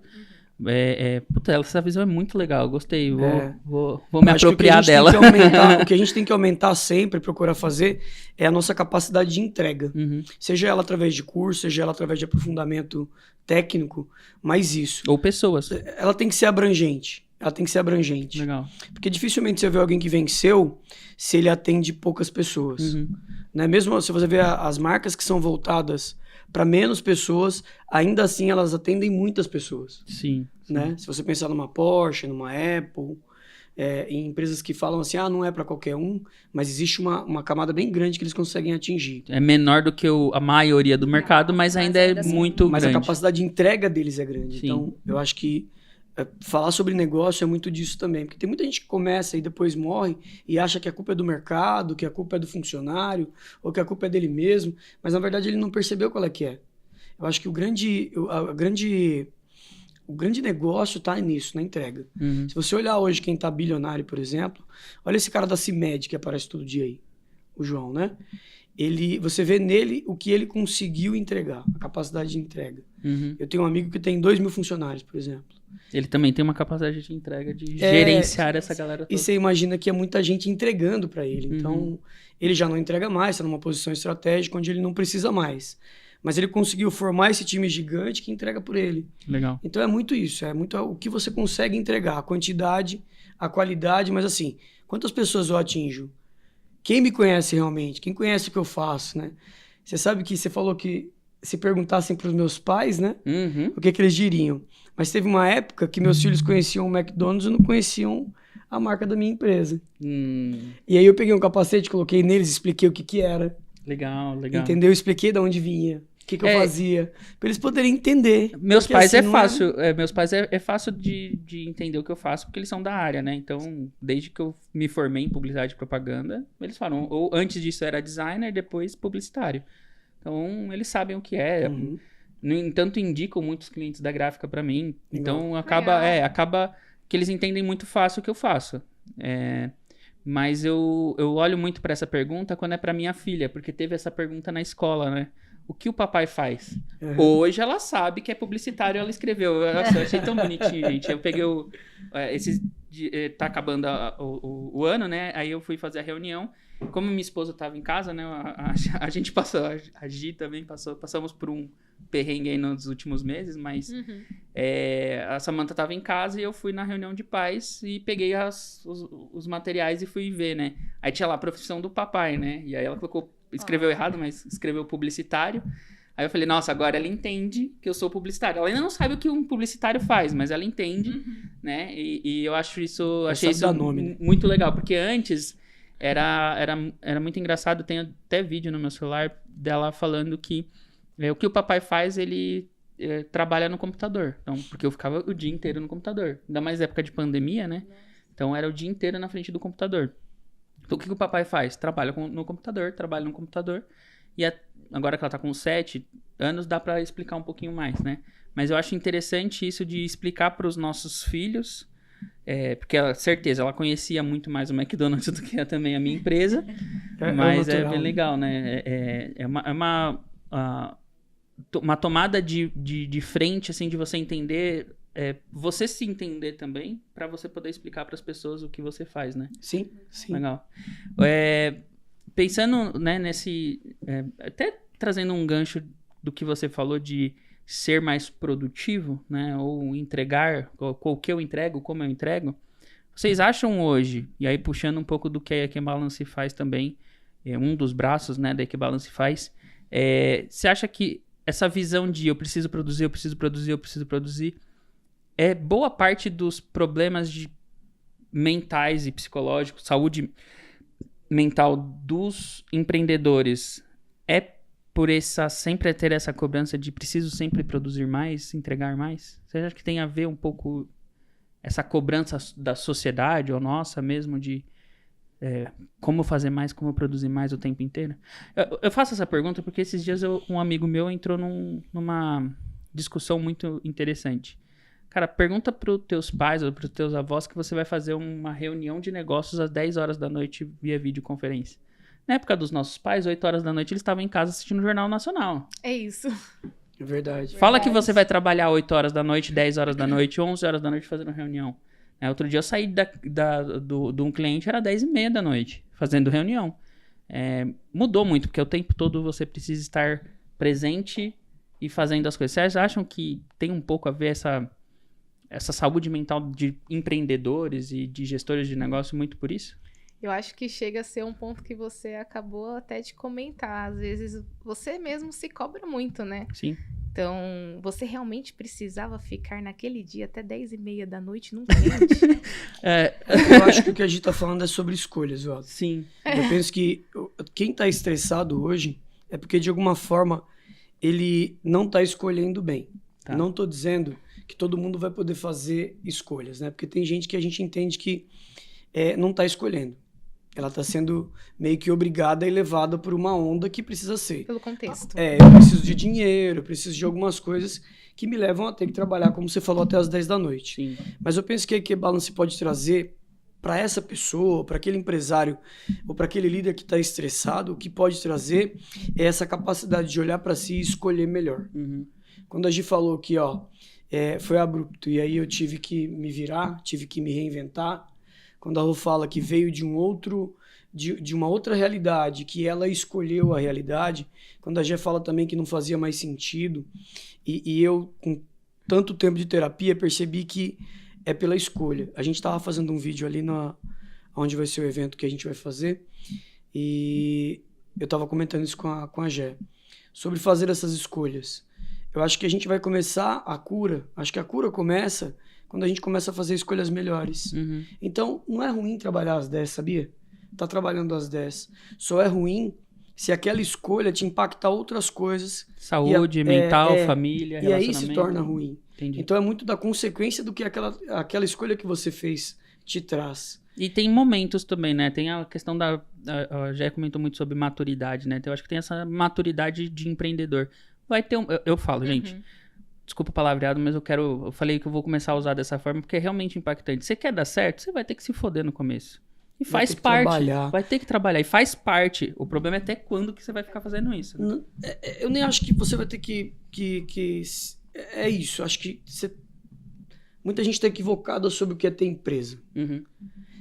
Puta, essa visão é muito legal, eu gostei, vou me apropriar dela. O que a gente tem que aumentar sempre, procurar fazer, é a nossa capacidade de entrega. Uhum. Seja ela através de curso, seja ela através de aprofundamento técnico, mas isso. Ou pessoas. Ela tem que ser abrangente. Ela tem que ser abrangente. Legal. Porque dificilmente você vê alguém que venceu se ele atende poucas pessoas. Uhum. Né? Mesmo se você vê as marcas que são voltadas para menos pessoas, ainda assim elas atendem muitas pessoas. Sim. Né? Se você pensar numa Porsche, numa Apple, em empresas que falam assim, não é para qualquer um, mas existe uma camada bem grande que eles conseguem atingir. É menor do que a maioria do mercado, mas ainda é muito grande. Mas a capacidade de entrega deles é grande. Sim. Então, eu acho que falar sobre negócio é muito disso também, porque tem muita gente que começa e depois morre e acha que a culpa é do mercado, que a culpa é do funcionário, ou que a culpa é dele mesmo, mas na verdade ele não percebeu qual é que é. Eu acho que o grande negócio está nisso, na entrega. Uhum. Se você olhar hoje quem está bilionário, por exemplo, olha esse cara da CIMED que aparece todo dia aí, o João, né? Você vê nele o que ele conseguiu entregar, a capacidade de entrega. Uhum. Eu tenho um amigo que tem 2.000 funcionários, por exemplo. Ele também tem uma capacidade de entrega, de gerenciar essa galera toda. E você imagina que é muita gente entregando para ele. Então, ele já não entrega mais, está numa posição estratégica onde ele não precisa mais. Mas ele conseguiu formar esse time gigante que entrega por ele. Legal. Então, é muito isso. É muito o que você consegue entregar. A quantidade, a qualidade. Mas assim, quantas pessoas eu atinjo? Quem me conhece realmente? Quem conhece o que eu faço, né? Você sabe que você falou que se perguntassem para os meus pais, né? Uhum. O que eles diriam? Mas teve uma época que meus filhos conheciam o McDonald's e não conheciam a marca da minha empresa. E aí eu peguei um capacete, coloquei neles, expliquei o que era. Legal. Entendeu? Eu expliquei de onde vinha, o que eu fazia, para eles poderem entender. Meus pais assim, meus pais é fácil de entender o que eu faço, porque eles são da área, né? Então, desde que eu me formei em publicidade e propaganda, eles falam, ou antes disso era designer, depois publicitário. Então, eles sabem o que é. No entanto, indicam muitos clientes da gráfica para mim. Então, acaba que eles entendem muito fácil o que eu faço. Mas eu olho muito para essa pergunta quando é para minha filha, porque teve essa pergunta na escola, né? O que o papai faz? Hoje ela sabe que é publicitário, ela escreveu. Nossa, eu achei tão bonitinho, gente. Eu peguei tá acabando o ano, né? Aí eu fui fazer a reunião. Como minha esposa estava em casa, né? A gente passou, a Gi também passamos por um perrengue aí nos últimos meses, mas a Samantha estava em casa e eu fui na reunião de pais e peguei os materiais e fui ver, né? Aí tinha lá a profissão do papai, né? E aí ela escreveu errado, mas escreveu publicitário. Aí eu falei, nossa, agora ela entende que eu sou publicitário. Ela ainda não sabe o que um publicitário faz, mas ela entende, né? E eu achei isso muito legal, porque antes era muito engraçado, tem até vídeo no meu celular dela falando que o que o papai faz, ele trabalha no computador. Então, porque eu ficava o dia inteiro no computador. Ainda mais época de pandemia, né? Então, era o dia inteiro na frente do computador. Então, o que o papai faz? Trabalha no computador. E agora que ela tá com 7 anos, dá pra explicar um pouquinho mais, né? Mas eu acho interessante isso de explicar pros nossos filhos, porque certeza, ela conhecia muito mais o McDonald's do que também a minha empresa. Mas é bem legal, né? É uma tomada de frente, assim, de você entender, você se entender também, para você poder explicar para as pessoas o que você faz, né? Sim. Legal. Pensando, né, até trazendo um gancho do que você falou de ser mais produtivo, né, ou entregar, o que eu entrego, como eu entrego, vocês acham hoje, e aí puxando um pouco do que a Equibalance faz também, um dos braços, né, da Equibalance faz, você acha que essa visão de eu preciso produzir, é boa parte dos problemas mentais e psicológicos, saúde mental dos empreendedores por sempre ter essa cobrança de preciso sempre produzir mais, entregar mais? Você acha que tem a ver um pouco essa cobrança da sociedade ou nossa mesmo de como fazer mais, como produzir mais o tempo inteiro? Eu faço essa pergunta porque esses dias um amigo meu entrou numa discussão muito interessante. Cara, pergunta pros teus pais ou pros teus avós que você vai fazer uma reunião de negócios às 10 horas da noite via videoconferência. Na época dos nossos pais, 8 horas da noite, eles estavam em casa assistindo o Jornal Nacional. É isso. É verdade. Fala que você vai trabalhar 8 horas da noite, 10 horas da noite, 11 horas da noite fazendo reunião. Outro dia eu saí de um cliente, era 10h30 da noite, fazendo reunião. Mudou muito, porque o tempo todo você precisa estar presente e fazendo as coisas. Vocês acham que tem um pouco a ver essa saúde mental de empreendedores e de gestores de negócio muito por isso? Eu acho que chega a ser um ponto que você acabou até de comentar. Às vezes você mesmo se cobra muito, né? Sim. Então, você realmente precisava ficar naquele dia até 10h30 da noite num cliente? Eu acho que o que a gente tá falando é sobre escolhas, ó. Sim. Eu penso que quem tá estressado hoje é porque, de alguma forma, ele não tá escolhendo bem. Tá. Não tô dizendo que todo mundo vai poder fazer escolhas, né? Porque tem gente que a gente entende que não tá escolhendo. Ela tá sendo meio que obrigada e levada por uma onda que precisa ser. Pelo contexto. Eu preciso de dinheiro, eu preciso de algumas coisas que me levam a ter que trabalhar, como você falou, até as 10 da noite. Sim. Mas eu penso que a Equibalance pode trazer para essa pessoa, para aquele empresário ou para aquele líder que está estressado, o que pode trazer é essa capacidade de olhar para si e escolher melhor. Uhum. Quando a Gi falou que foi abrupto e aí eu tive que me virar, tive que me reinventar. Quando a Rô fala que veio de uma outra realidade, que ela escolheu a realidade. Quando a Gê fala também que não fazia mais sentido. E eu, com tanto tempo de terapia, percebi que é pela escolha. A gente estava fazendo um vídeo ali onde vai ser o evento que a gente vai fazer. E eu estava comentando isso com a Gê. Sobre fazer essas escolhas. eu acho que a gente vai começar a cura. Acho que a cura começa quando a gente começa a fazer escolhas melhores. Então, não é ruim trabalhar às 10, sabia? Tá trabalhando às 10. Só é ruim se aquela escolha te impactar outras coisas. Saúde, mental, família, relacionamento. E aí se torna ruim. Entendi. Então é muito da consequência do que aquela escolha que você fez te traz. E tem momentos também, né? Tem a questão a Jé comentou muito sobre maturidade, né? Então eu acho que tem essa maturidade de empreendedor. Vai ter eu falo, gente, desculpa o palavreado, mas eu falei que eu vou começar a usar dessa forma porque é realmente impactante. Você quer dar certo? Você vai ter que se foder no começo. E faz parte. Vai ter que trabalhar. E faz parte. O problema é até quando que você vai ficar fazendo isso. Né? Eu nem acho que você vai ter que é isso. Acho que muita gente está equivocada sobre o que é ter empresa.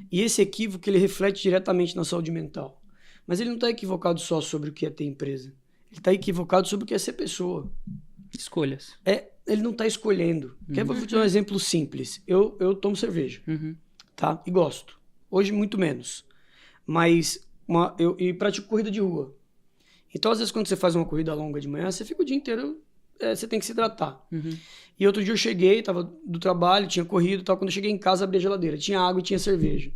E esse equívoco, ele reflete diretamente na saúde mental. Mas ele não está equivocado só sobre o que é ter empresa. Ele está equivocado sobre o que é ser pessoa. Escolhas. Ele não está escolhendo. Vou te dar um exemplo simples. Eu tomo cerveja. Tá? E gosto. Hoje, muito menos. Mas eu pratico corrida de rua. Então, às vezes, quando você faz uma corrida longa de manhã, você fica o dia inteiro... você tem que se hidratar. E outro dia eu cheguei, tava do trabalho, tinha corrido e tal. Quando eu cheguei em casa, abri a geladeira. Tinha água e tinha cerveja.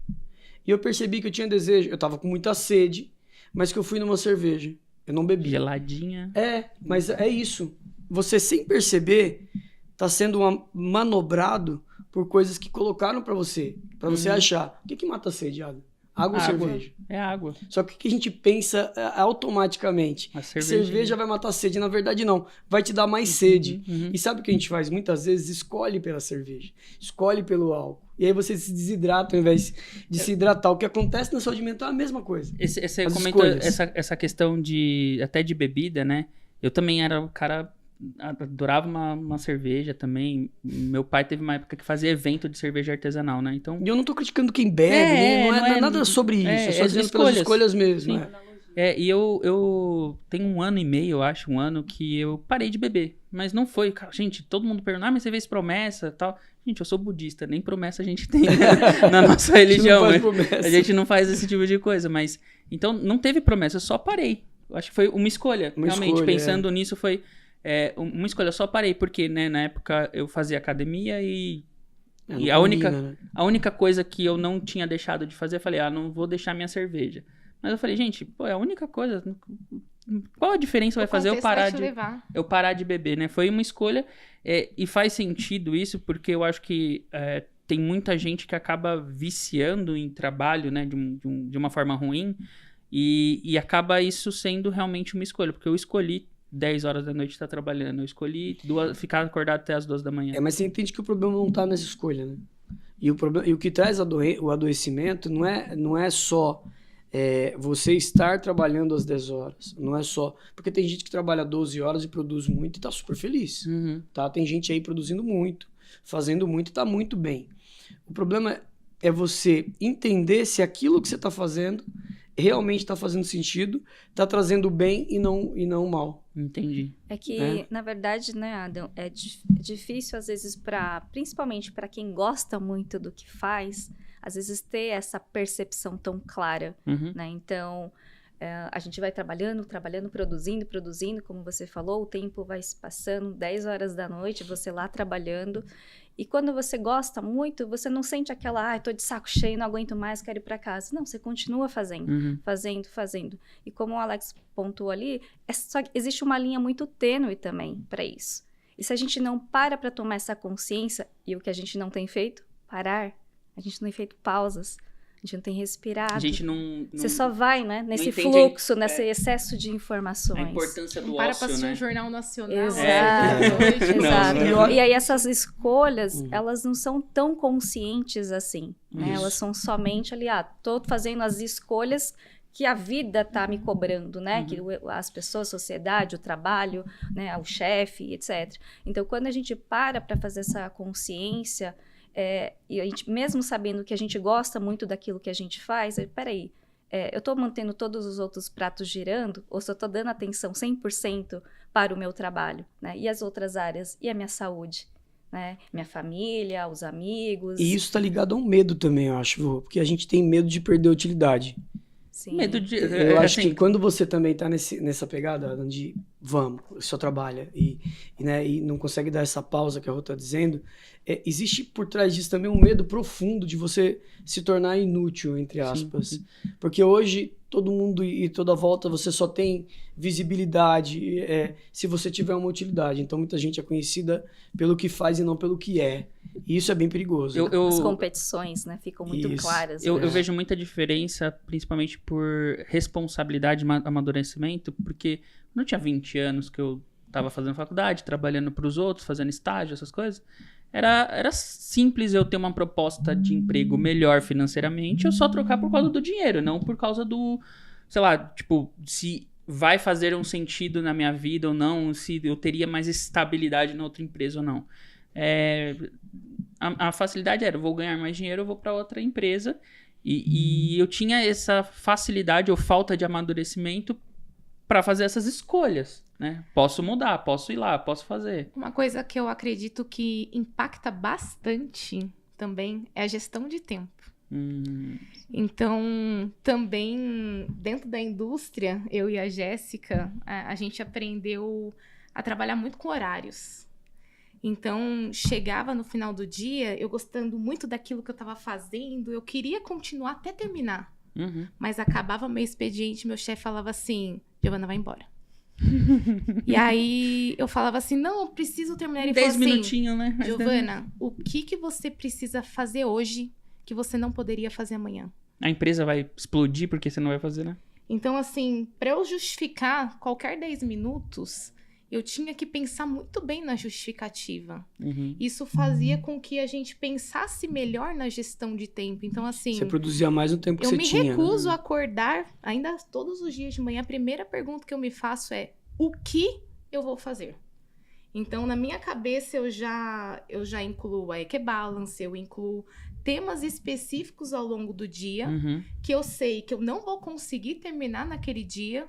E eu percebi que eu tinha desejo. Eu tava com muita sede, mas que eu fui numa cerveja. Eu não bebi. Geladinha. Mas é isso. Você, sem perceber, tá sendo manobrado por coisas que colocaram pra você achar. O que mata a sede, Adam? Água ou cerveja? É água. Só que o que a gente pensa automaticamente? A cerveja vai matar a sede. Na verdade, não. Vai te dar mais sede. E sabe o que a gente faz? Muitas vezes escolhe pela cerveja. Escolhe pelo álcool. E aí você se desidrata ao invés de se hidratar. O que acontece na saúde mental é a mesma coisa. Você comentou essa questão até de bebida, né? Eu também era o cara... Adorava uma cerveja também. Meu pai teve uma época que fazia evento de cerveja artesanal, né? Então... E eu não tô criticando quem bebe, não é nada sobre isso. Eu só dizendo pelas escolhas mesmo. E eu tenho 1 ano e meio, eu acho, 1 ano que eu parei de beber. Mas não foi... Gente, todo mundo pergunta, mas você fez promessa e tal. Gente, eu sou budista, nem promessa a gente tem na nossa religião. A gente não faz esse tipo de coisa, mas... Então, não teve promessa, eu só parei. Eu acho que foi uma escolha. Realmente, pensando nisso, foi... uma escolha, eu só parei porque, né, na época eu fazia academia e a única coisa que eu não tinha deixado de fazer, eu falei, não vou deixar minha cerveja. Mas eu falei, gente, é a única coisa, qual a diferença vai fazer eu parar de beber, né? Foi uma escolha e faz sentido isso porque eu acho que tem muita gente que acaba viciando em trabalho, né, de uma forma ruim e acaba isso sendo realmente uma escolha, porque eu escolhi 10 horas da noite estar trabalhando. Eu escolhi ficar acordado até as 2 da manhã. Mas você entende que o problema não está nessa escolha, né? E o que traz o adoecimento não é só você estar trabalhando às 10 horas. Não é só... Porque tem gente que trabalha 12 horas e produz muito e está super feliz. Tá? Tem gente aí produzindo muito, fazendo muito e está muito bem. O problema é você entender se aquilo que você está fazendo realmente está fazendo sentido, está trazendo bem e não mal. Entendi. É que, na verdade, né, Adam, é difícil, às vezes, principalmente para quem gosta muito do que faz, às vezes ter essa percepção tão clara, né? Então, a gente vai trabalhando, produzindo, como você falou, o tempo vai se passando, 10 horas da noite, você lá trabalhando. E quando você gosta muito, você não sente aquela, tô de saco cheio, não aguento mais, quero ir para casa. Não, você continua fazendo, fazendo. E como o Alex pontuou ali, existe uma linha muito tênue também para isso. E se a gente não para tomar essa consciência, e o que a gente não tem feito? Parar. A gente não tem feito pausas. A gente não tem respirado. A gente não você só vai, né? Nesse fluxo, nesse excesso de informações. A importância do para ócio, pra assistir né? um jornal nacional. Exato. E aí essas escolhas, elas não são tão conscientes assim. Né? Elas são somente ali, tô fazendo as escolhas que a vida tá me cobrando, né? Que as pessoas, a sociedade, o trabalho, né? O chefe, etc. Então, quando a gente para fazer essa consciência... e a gente, mesmo sabendo que a gente gosta muito daquilo que a gente faz, peraí, eu estou mantendo todos os outros pratos girando ou se eu estou dando atenção 100% para o meu trabalho, né? E as outras áreas? E a minha saúde? Né? Minha família, os amigos... E isso está ligado a um medo também, eu acho, porque a gente tem medo de perder a utilidade. Sim. Medo de... Eu acho que quando você também está nessa pegada, Adam, de vamos, só trabalha e não consegue dar essa pausa que a Rô está dizendo, existe por trás disso também um medo profundo de você se tornar inútil, entre aspas. Sim. Porque hoje todo mundo e toda volta você só tem visibilidade se você tiver uma utilidade. Então muita gente é conhecida pelo que faz e não pelo que é. E isso é bem perigoso. As competições, né, ficam muito claras. Eu vejo muita diferença, principalmente por responsabilidade e amadurecimento, porque quando eu tinha 20 anos que eu estava fazendo faculdade, trabalhando para os outros, fazendo estágio, essas coisas, era simples eu ter uma proposta de emprego melhor financeiramente, eu só trocar por causa do dinheiro, não por causa do, sei lá, tipo, se vai fazer um sentido na minha vida ou não, se eu teria mais estabilidade na outra empresa ou não. A facilidade era, eu vou ganhar mais dinheiro, eu vou para outra empresa, e eu tinha essa facilidade ou falta de amadurecimento para fazer essas escolhas, né? Posso mudar, posso ir lá, posso fazer. Uma coisa que eu acredito que impacta bastante também é a gestão de tempo. Então, também, dentro da indústria, eu e a Jéssica, a gente aprendeu a trabalhar muito com horários. Então, chegava no final do dia, eu gostando muito daquilo que eu estava fazendo, eu queria continuar até terminar. Mas acabava meu expediente, meu chefe falava assim, Giovana, vai embora. E aí, eu falava assim, não, eu preciso terminar. Ele 10 falou assim, minutinhos, né? Giovana, o que você precisa fazer hoje que você não poderia fazer amanhã? A empresa vai explodir porque você não vai fazer, né? Então, assim, para eu justificar qualquer 10 minutos, eu tinha que pensar muito bem na justificativa. Isso fazia com que a gente pensasse melhor na gestão de tempo. Então, assim... Você produzia mais no tempo que você tinha. Eu me recuso a acordar, ainda todos os dias de manhã, a primeira pergunta que eu me faço é, o que eu vou fazer? Então, na minha cabeça, eu já incluo a EQ-Balance, eu incluo temas específicos ao longo do dia, que eu sei que eu não vou conseguir terminar naquele dia,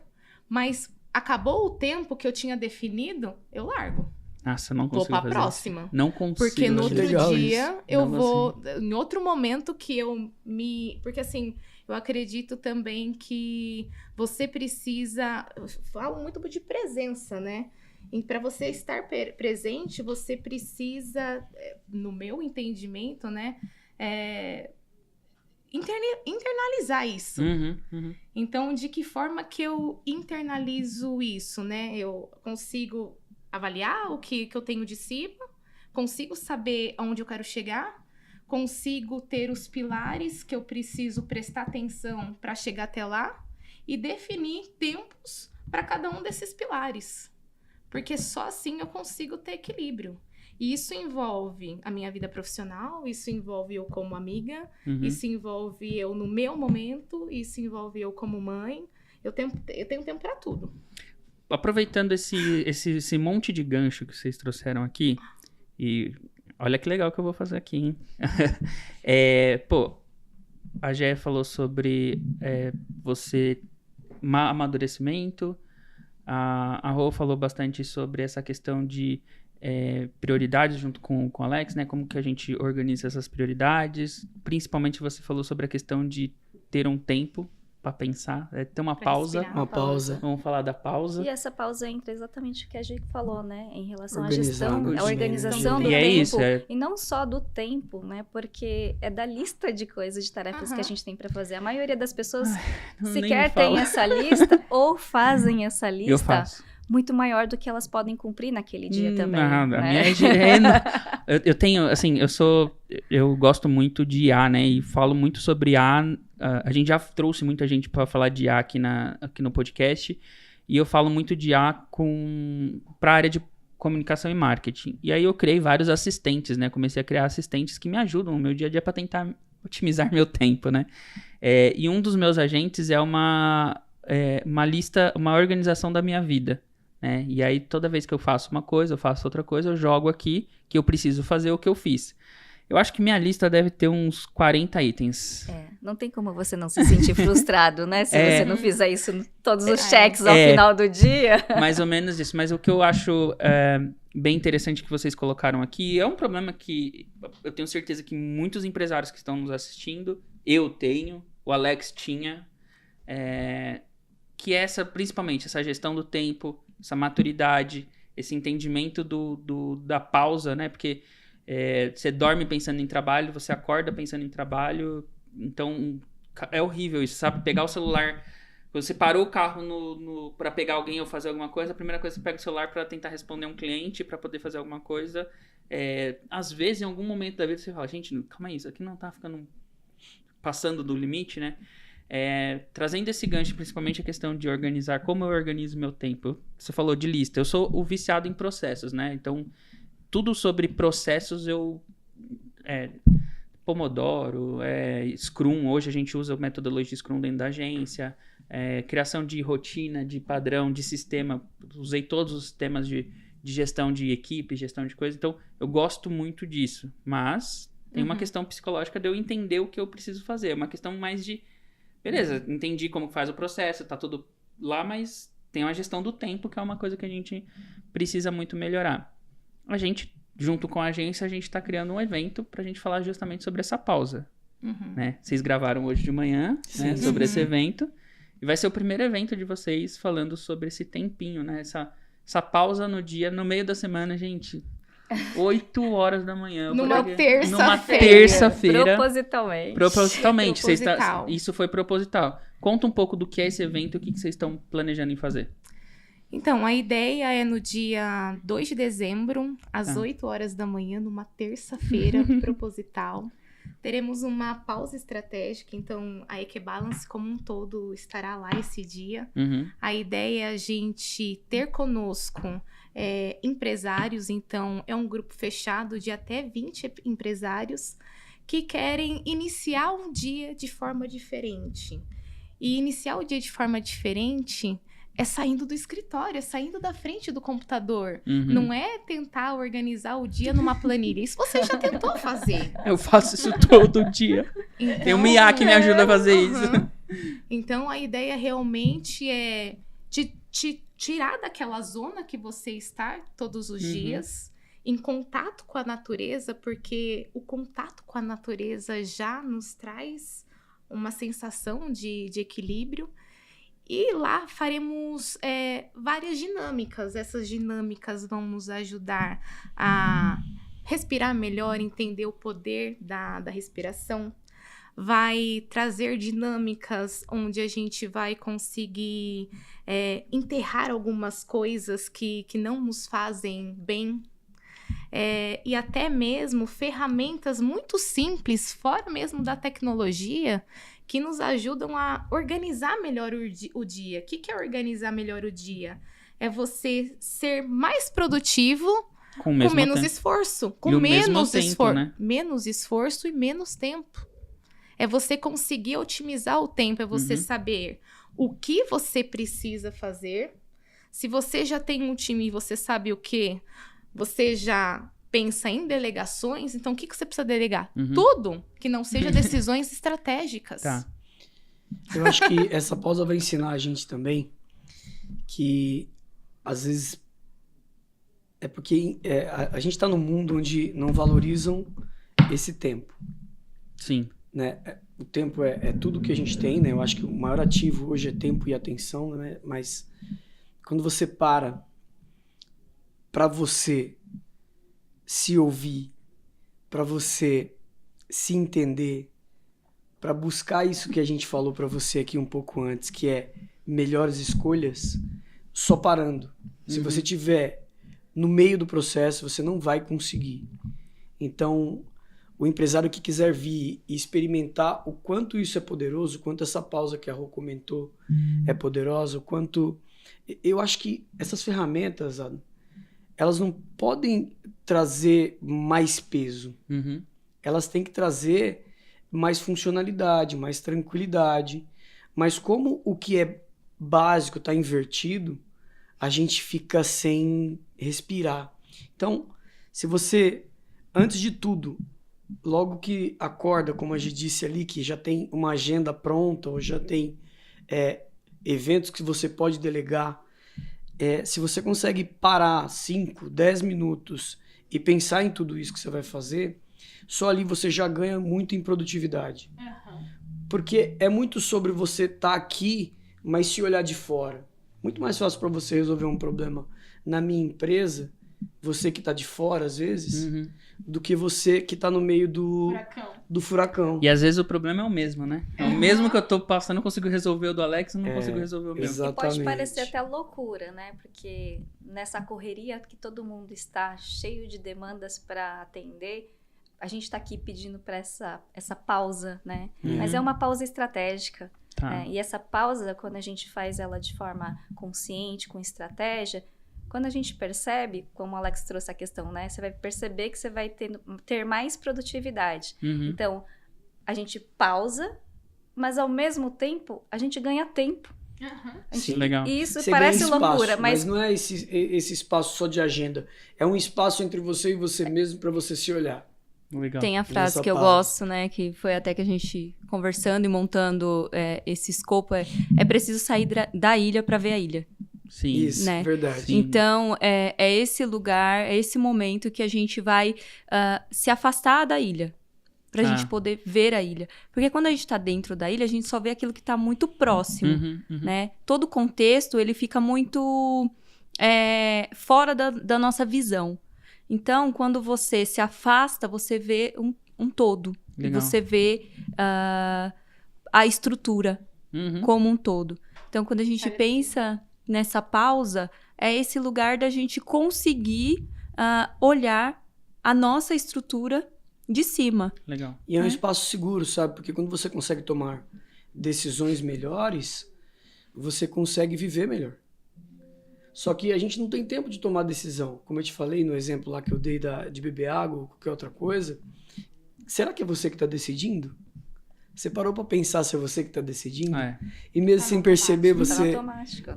mas... acabou o tempo que eu tinha definido, eu largo. Nossa, eu não consigo fazer fazer próxima. Isso. Não consigo. Porque no outro dia, isso. eu vou... Em outro momento que eu me... Porque, assim, eu acredito também que você precisa... Eu falo muito de presença, né? E para você estar presente, você precisa, no meu entendimento, né? Internalizar isso. Então, de que forma que eu internalizo isso, né? Eu consigo avaliar o que eu tenho de cima, consigo saber aonde eu quero chegar, consigo ter os pilares que eu preciso prestar atenção para chegar até lá e definir tempos para cada um desses pilares. Porque só assim eu consigo ter equilíbrio. E isso envolve a minha vida profissional, isso envolve eu como amiga, isso envolve eu no meu momento, isso envolve eu como mãe. Eu tenho tempo para tudo. Aproveitando esse monte de gancho que vocês trouxeram aqui, e olha que legal que eu vou fazer aqui, hein? A Gé falou sobre você amadurecimento, a Rô falou bastante sobre essa questão de prioridades junto com o Alex, né? Como que a gente organiza essas prioridades. Principalmente você falou sobre a questão de ter um tempo para pensar, ter uma pausa. Uma pausa. Vamos falar da pausa. E essa pausa entra exatamente o que a gente falou, né? Em relação à Organizando gestão, a organização do E tempo. isso, E não só do tempo, né? Porque é da lista de coisas, de tarefas que a gente tem para fazer. A maioria das pessoas sequer tem essa lista ou fazem essa lista. Eu faço. Muito maior do que elas podem cumprir naquele dia também. Não, né? A minha eu tenho, assim, eu gosto muito de IA, né? E falo muito sobre IA. A gente já trouxe muita gente para falar de IA aqui no podcast. E eu falo muito de IA para a área de comunicação e marketing. E aí eu criei vários assistentes, né? Comecei a criar assistentes que me ajudam no meu dia a dia para tentar otimizar meu tempo, né? E um dos meus agentes é uma lista, uma organização da minha vida. E aí, toda vez que eu faço uma coisa, eu faço outra coisa, eu jogo aqui que eu preciso fazer o que eu fiz. Eu acho que minha lista deve ter uns 40 itens. Não tem como você não se sentir frustrado, né? Se você não fizer isso, todos os cheques ao final do dia. Mais ou menos isso. Mas o que eu acho bem interessante que vocês colocaram aqui é um problema que eu tenho certeza que muitos empresários que estão nos assistindo, eu tenho, o Alex tinha, que é principalmente essa gestão do tempo, essa maturidade, esse entendimento da pausa, né? Porque você dorme pensando em trabalho, você acorda pensando em trabalho, então é horrível isso, sabe? Pegar o celular, você parou o carro para pegar alguém ou fazer alguma coisa, a primeira coisa você pega o celular para tentar responder um cliente, para poder fazer alguma coisa. Às vezes, em algum momento da vida, você fala, gente, calma aí, isso aqui não tá passando do limite, né? Trazendo esse gancho, principalmente a questão de organizar, como eu organizo meu tempo. Você falou de lista, eu sou o viciado em processos, né? Então, tudo sobre processos Pomodoro, Scrum, hoje a gente usa a metodologia Scrum dentro da agência, criação de rotina, de padrão, de sistema, usei todos os sistemas de gestão de equipe, gestão de coisa, então eu gosto muito disso, mas tem uma questão psicológica de eu entender o que eu preciso fazer, é uma questão mais de, beleza, entendi como faz o processo, tá tudo lá, mas tem uma gestão do tempo, que é uma coisa que a gente precisa muito melhorar. A gente, junto com a agência, a gente está criando um evento para a gente falar justamente sobre essa pausa. Né? Vocês gravaram hoje de manhã, né, sobre esse evento. E vai ser o primeiro evento de vocês falando sobre esse tempinho, né? Essa pausa no dia, no meio da semana, gente. 8 horas da manhã. Numa terça-feira. Propositalmente. Propositalmente. Isso foi proposital. Conta um pouco do que é esse evento e o que vocês estão planejando em fazer. Então, a ideia é no dia 2 de dezembro, às 8 horas da manhã, numa terça-feira, proposital. Teremos uma pausa estratégica, então a EquiBalance como um todo estará lá esse dia. A ideia é a gente ter conosco empresários, então é um grupo fechado de até 20 empresários que querem iniciar um dia de forma diferente. E iniciar o dia de forma diferente é saindo do escritório, é saindo da frente do computador. Não é tentar organizar o dia numa planilha. Isso você já tentou fazer. Eu faço isso todo dia. Então, tem um Mia que me ajuda a fazer isso. Então, a ideia realmente é de te tirar daquela zona que você está todos os dias, em contato com a natureza, porque o contato com a natureza já nos traz uma sensação de equilíbrio. E lá faremos várias dinâmicas. Essas dinâmicas vão nos ajudar a respirar melhor, entender o poder da respiração. Vai trazer dinâmicas onde a gente vai conseguir enterrar algumas coisas que não nos fazem bem. E até mesmo ferramentas muito simples, fora mesmo da tecnologia, que nos ajudam a organizar melhor o dia. O que é organizar melhor o dia? É você ser mais produtivo com menos esforço. Com menos esforço, né? Menos esforço e menos tempo. É você conseguir otimizar o tempo, é você saber o que você precisa fazer. Se você já tem um time e você sabe o que, você já pensa em delegações, então o que você precisa delegar? Tudo que não seja decisões estratégicas. Tá. Eu acho que essa pausa vai ensinar a gente também que, às vezes, é porque a gente está num mundo onde não valorizam esse tempo. Sim. Né? O tempo é tudo que a gente tem, né? Eu acho que o maior ativo hoje é tempo e atenção, né? Mas quando você para você se ouvir, para você se entender, para buscar isso que a gente falou para você aqui um pouco antes, que é melhores escolhas, só parando. Se você estiver no meio do processo, você não vai conseguir. Então, o empresário que quiser vir e experimentar o quanto isso é poderoso, o quanto essa pausa que a Rô comentou é poderosa, o quanto... Eu acho que essas ferramentas, elas não podem trazer mais peso. Elas têm que trazer mais funcionalidade, mais tranquilidade. Mas como o que é básico está invertido, a gente fica sem respirar. Então, se você, antes de tudo, logo que acorda, como a gente disse ali, que já tem uma agenda pronta, ou já tem eventos que você pode delegar, se você consegue parar 5, 10 minutos e pensar em tudo isso que você vai fazer, só ali você já ganha muito em produtividade. Porque é muito sobre você estar aqui Mas se olhar de fora, muito mais fácil para você resolver um problema na minha empresa, você que tá de fora às vezes, do que você que tá no meio do furacão. E às vezes o problema é o mesmo, né? É o mesmo que eu tô passando, eu consigo resolver o do Alex, eu não consigo resolver o meu. Exatamente. E pode parecer até loucura, né? Porque nessa correria que todo mundo está cheio de demandas para atender, a gente tá aqui pedindo para essa pausa, né? Mas é uma pausa estratégica. Tá. Né? E essa pausa, quando a gente faz ela de forma consciente, com estratégia, quando a gente percebe, como o Alex trouxe a questão, né? Você vai perceber que você vai ter mais produtividade. Então, a gente pausa, mas ao mesmo tempo, a gente ganha tempo. Sim, legal. E isso você parece ganha espaço, loucura, mas não é esse espaço só de agenda. É um espaço entre você e você mesmo para você se olhar. Legal. Tem a frase Nessa que eu pausa. gosto, né? Que foi até que a gente conversando e montando esse escopo. É preciso sair da ilha para ver a ilha. Sim. Isso, né? verdade. Sim. Então, é esse lugar, é esse momento que a gente vai se afastar da ilha. Pra gente poder ver a ilha. Porque quando a gente tá dentro da ilha, a gente só vê aquilo que tá muito próximo, né? Todo o contexto, ele fica muito fora da nossa visão. Então, quando você se afasta, você vê um todo. Legal. E você vê a estrutura como um todo. Então, quando a gente pensa nessa pausa, é esse lugar da gente conseguir olhar a nossa estrutura de cima. Legal. E é um espaço seguro, sabe? Porque quando você consegue tomar decisões melhores, você consegue viver melhor. Só que a gente não tem tempo de tomar decisão. Como eu te falei no exemplo lá que eu dei de beber água ou qualquer outra coisa, será que é você que está decidindo? Você parou para pensar se é você que está decidindo? E mesmo sem perceber, você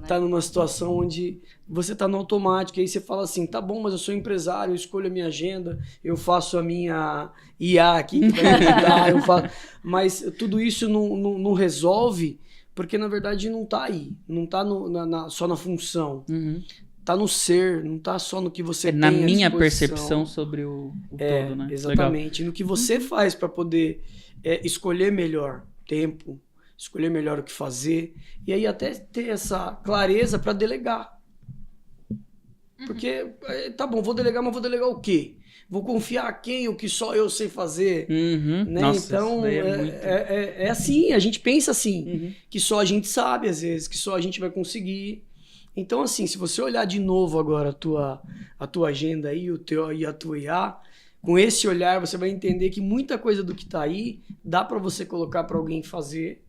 está numa situação onde você está no automático. E aí você fala assim, tá bom, mas eu sou empresário, eu escolho a minha agenda, eu faço a minha IA aqui que vai me ajudar, eu faço... Mas tudo isso não resolve, porque na verdade não está aí. Não está só na função. Tá no ser, não tá só no que você tem na minha disposição. percepção sobre o todo, né? Exatamente. Legal. No que você faz para poder escolher melhor tempo, escolher melhor o que fazer, e aí até ter essa clareza para delegar. Porque, tá bom, vou delegar, mas vou delegar o quê? Vou confiar a quem o que só eu sei fazer? Né? Nossa, então, é assim, a gente pensa assim, que só a gente sabe às vezes, que só a gente vai conseguir. Então, assim, se você olhar de novo agora a tua agenda aí, e a tua IA, com esse olhar você vai entender que muita coisa do que tá aí dá para você colocar para alguém fazer.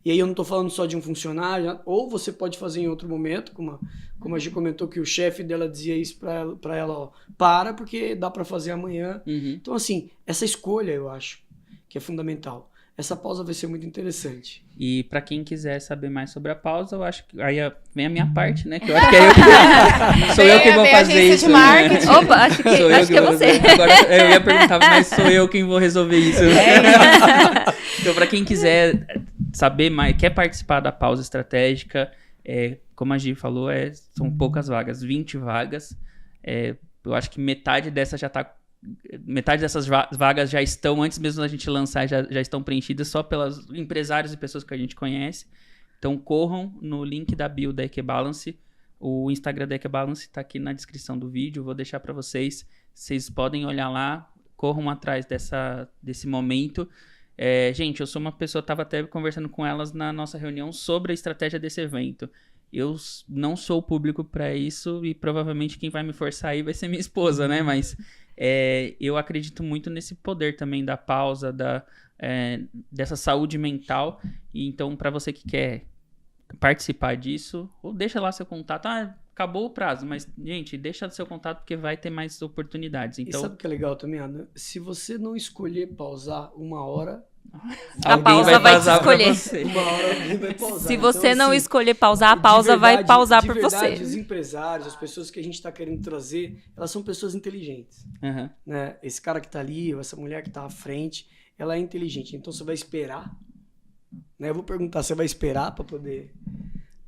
E aí eu não tô falando só de um funcionário, ou você pode fazer em outro momento, como a Gi comentou que o chefe dela dizia isso para ela, ó, porque dá para fazer amanhã. Então, assim, essa escolha eu acho que é fundamental. Essa pausa vai ser muito interessante. E para quem quiser saber mais sobre a pausa, eu acho que aí vem a minha parte, né? Que eu acho que é sou eu que vou fazer isso. De marketing. Opa, acho que é você. Agora eu ia perguntar, mas sou eu quem vou resolver isso. Então, para quem quiser saber mais, quer participar da pausa estratégica, como a Gi falou, são poucas vagas, 20 vagas. Eu acho que metade dessas vagas já estão, antes mesmo da gente lançar, já estão preenchidas só pelos empresários e pessoas que a gente conhece. Então corram no link da bio da Equibalance. O Instagram da Equibalance está aqui na descrição do vídeo. Vou deixar para vocês. Vocês podem olhar lá. Corram atrás desse momento. Gente, eu sou uma pessoa, estava até conversando com elas na nossa reunião sobre a estratégia desse evento. Eu não sou o público para isso e provavelmente quem vai me forçar aí vai ser minha esposa, né? Mas eu acredito muito nesse poder também da pausa, dessa saúde mental. E então, para você que quer participar disso, ou deixa lá seu contato. Acabou o prazo, mas, gente, deixa seu contato porque vai ter mais oportunidades. Então, e sabe o que é legal também, Ana? Se você não escolher pausar 1 hora... A pausa vai te escolher. Você. 1 hora alguém vai pausar. Se você então, não assim, escolher pausar, a pausa vai pausar por você. Os empresários, as pessoas que a gente está querendo trazer, elas são pessoas inteligentes. Né? Esse cara que está ali, ou essa mulher que está à frente, ela é inteligente. Então você vai esperar. Né? Eu vou perguntar, você vai esperar para poder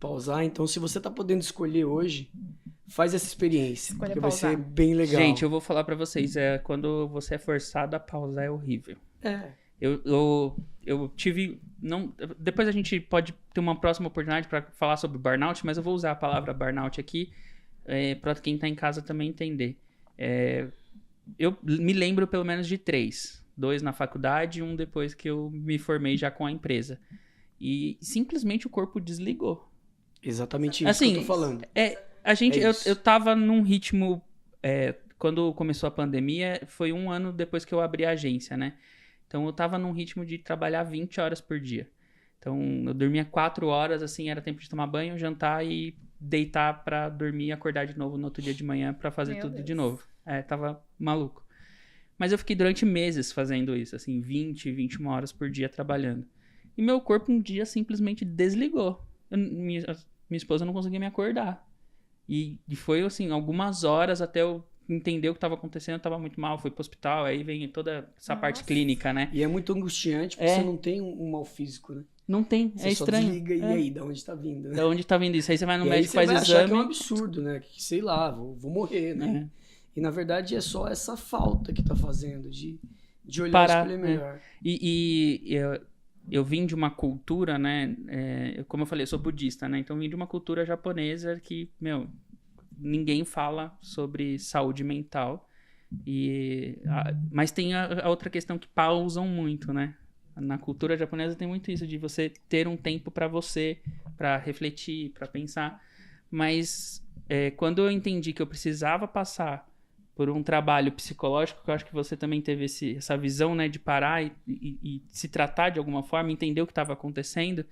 pausar? Então, se você está podendo escolher hoje, faz essa experiência. Porque vai ser bem legal. Gente, eu vou falar para vocês, quando você é forçado a pausar é horrível. Eu tive... Depois a gente pode ter uma próxima oportunidade para falar sobre burnout, mas eu vou usar a palavra burnout aqui para quem está em casa também entender. Eu me lembro pelo menos de 3. 2 na faculdade e 1 depois que eu me formei já com a empresa. E simplesmente o corpo desligou. Exatamente isso assim, que eu tô falando. Eu tava num ritmo... quando começou a pandemia, foi 1 ano depois que eu abri a agência, né? Então, eu tava num ritmo de trabalhar 20 horas por dia. Então, eu dormia 4 horas, assim, era tempo de tomar banho, jantar e deitar pra dormir e acordar de novo no outro dia de manhã pra fazer tudo de novo. Tava maluco. Mas eu fiquei durante meses fazendo isso, assim, 20, 21 horas por dia trabalhando. E meu corpo um dia simplesmente desligou. Minha esposa não conseguia me acordar. E foi, assim, algumas horas até eu entender o que estava acontecendo, eu tava muito mal, fui pro hospital, aí vem toda essa parte clínica, né? E é muito angustiante, porque você não tem um mal físico, né? Não tem, você estranho. Só desliga, e aí, da onde tá vindo? Né? Da onde tá vindo isso? Aí você vai no médico, faz exame... achar que é um absurdo, né? Que, sei lá, vou morrer, né? E, na verdade, é só essa falta que tá fazendo de olhar e escolher melhor. Eu vim de uma cultura, né? Como eu falei, eu sou budista, né? Então, eu vim de uma cultura japonesa que, ninguém fala sobre saúde mental. Mas tem a outra questão que pausam muito, né? Na cultura japonesa tem muito isso, de você ter um tempo para você, para refletir, para pensar. Mas quando eu entendi que eu precisava passar por um trabalho psicológico, que eu acho que você também teve essa visão, né? De parar e se tratar de alguma forma, entender o que estava acontecendo...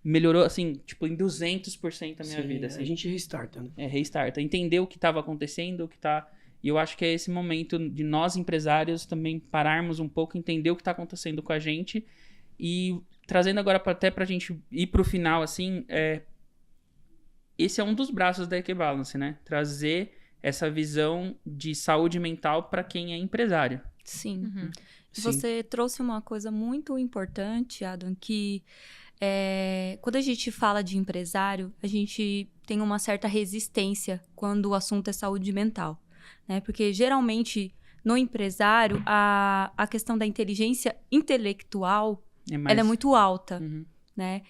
Melhorou, assim, tipo, em 200% a minha vida. Assim. A gente restarta, né? Restarta. Entender o que estava acontecendo, E eu acho que é esse momento de nós, empresários, também pararmos um pouco, entender o que está acontecendo com a gente. E trazendo agora até pra gente ir pro final, assim, esse é um dos braços da Equibalance, né? Trazer essa visão de saúde mental para quem é empresário. Sim. Uhum. Você trouxe uma coisa muito importante, Adam, que... quando a gente fala de empresário, a gente tem uma certa resistência quando o assunto é saúde mental, né? Porque geralmente no empresário a questão da inteligência intelectual ela é muito alta, né?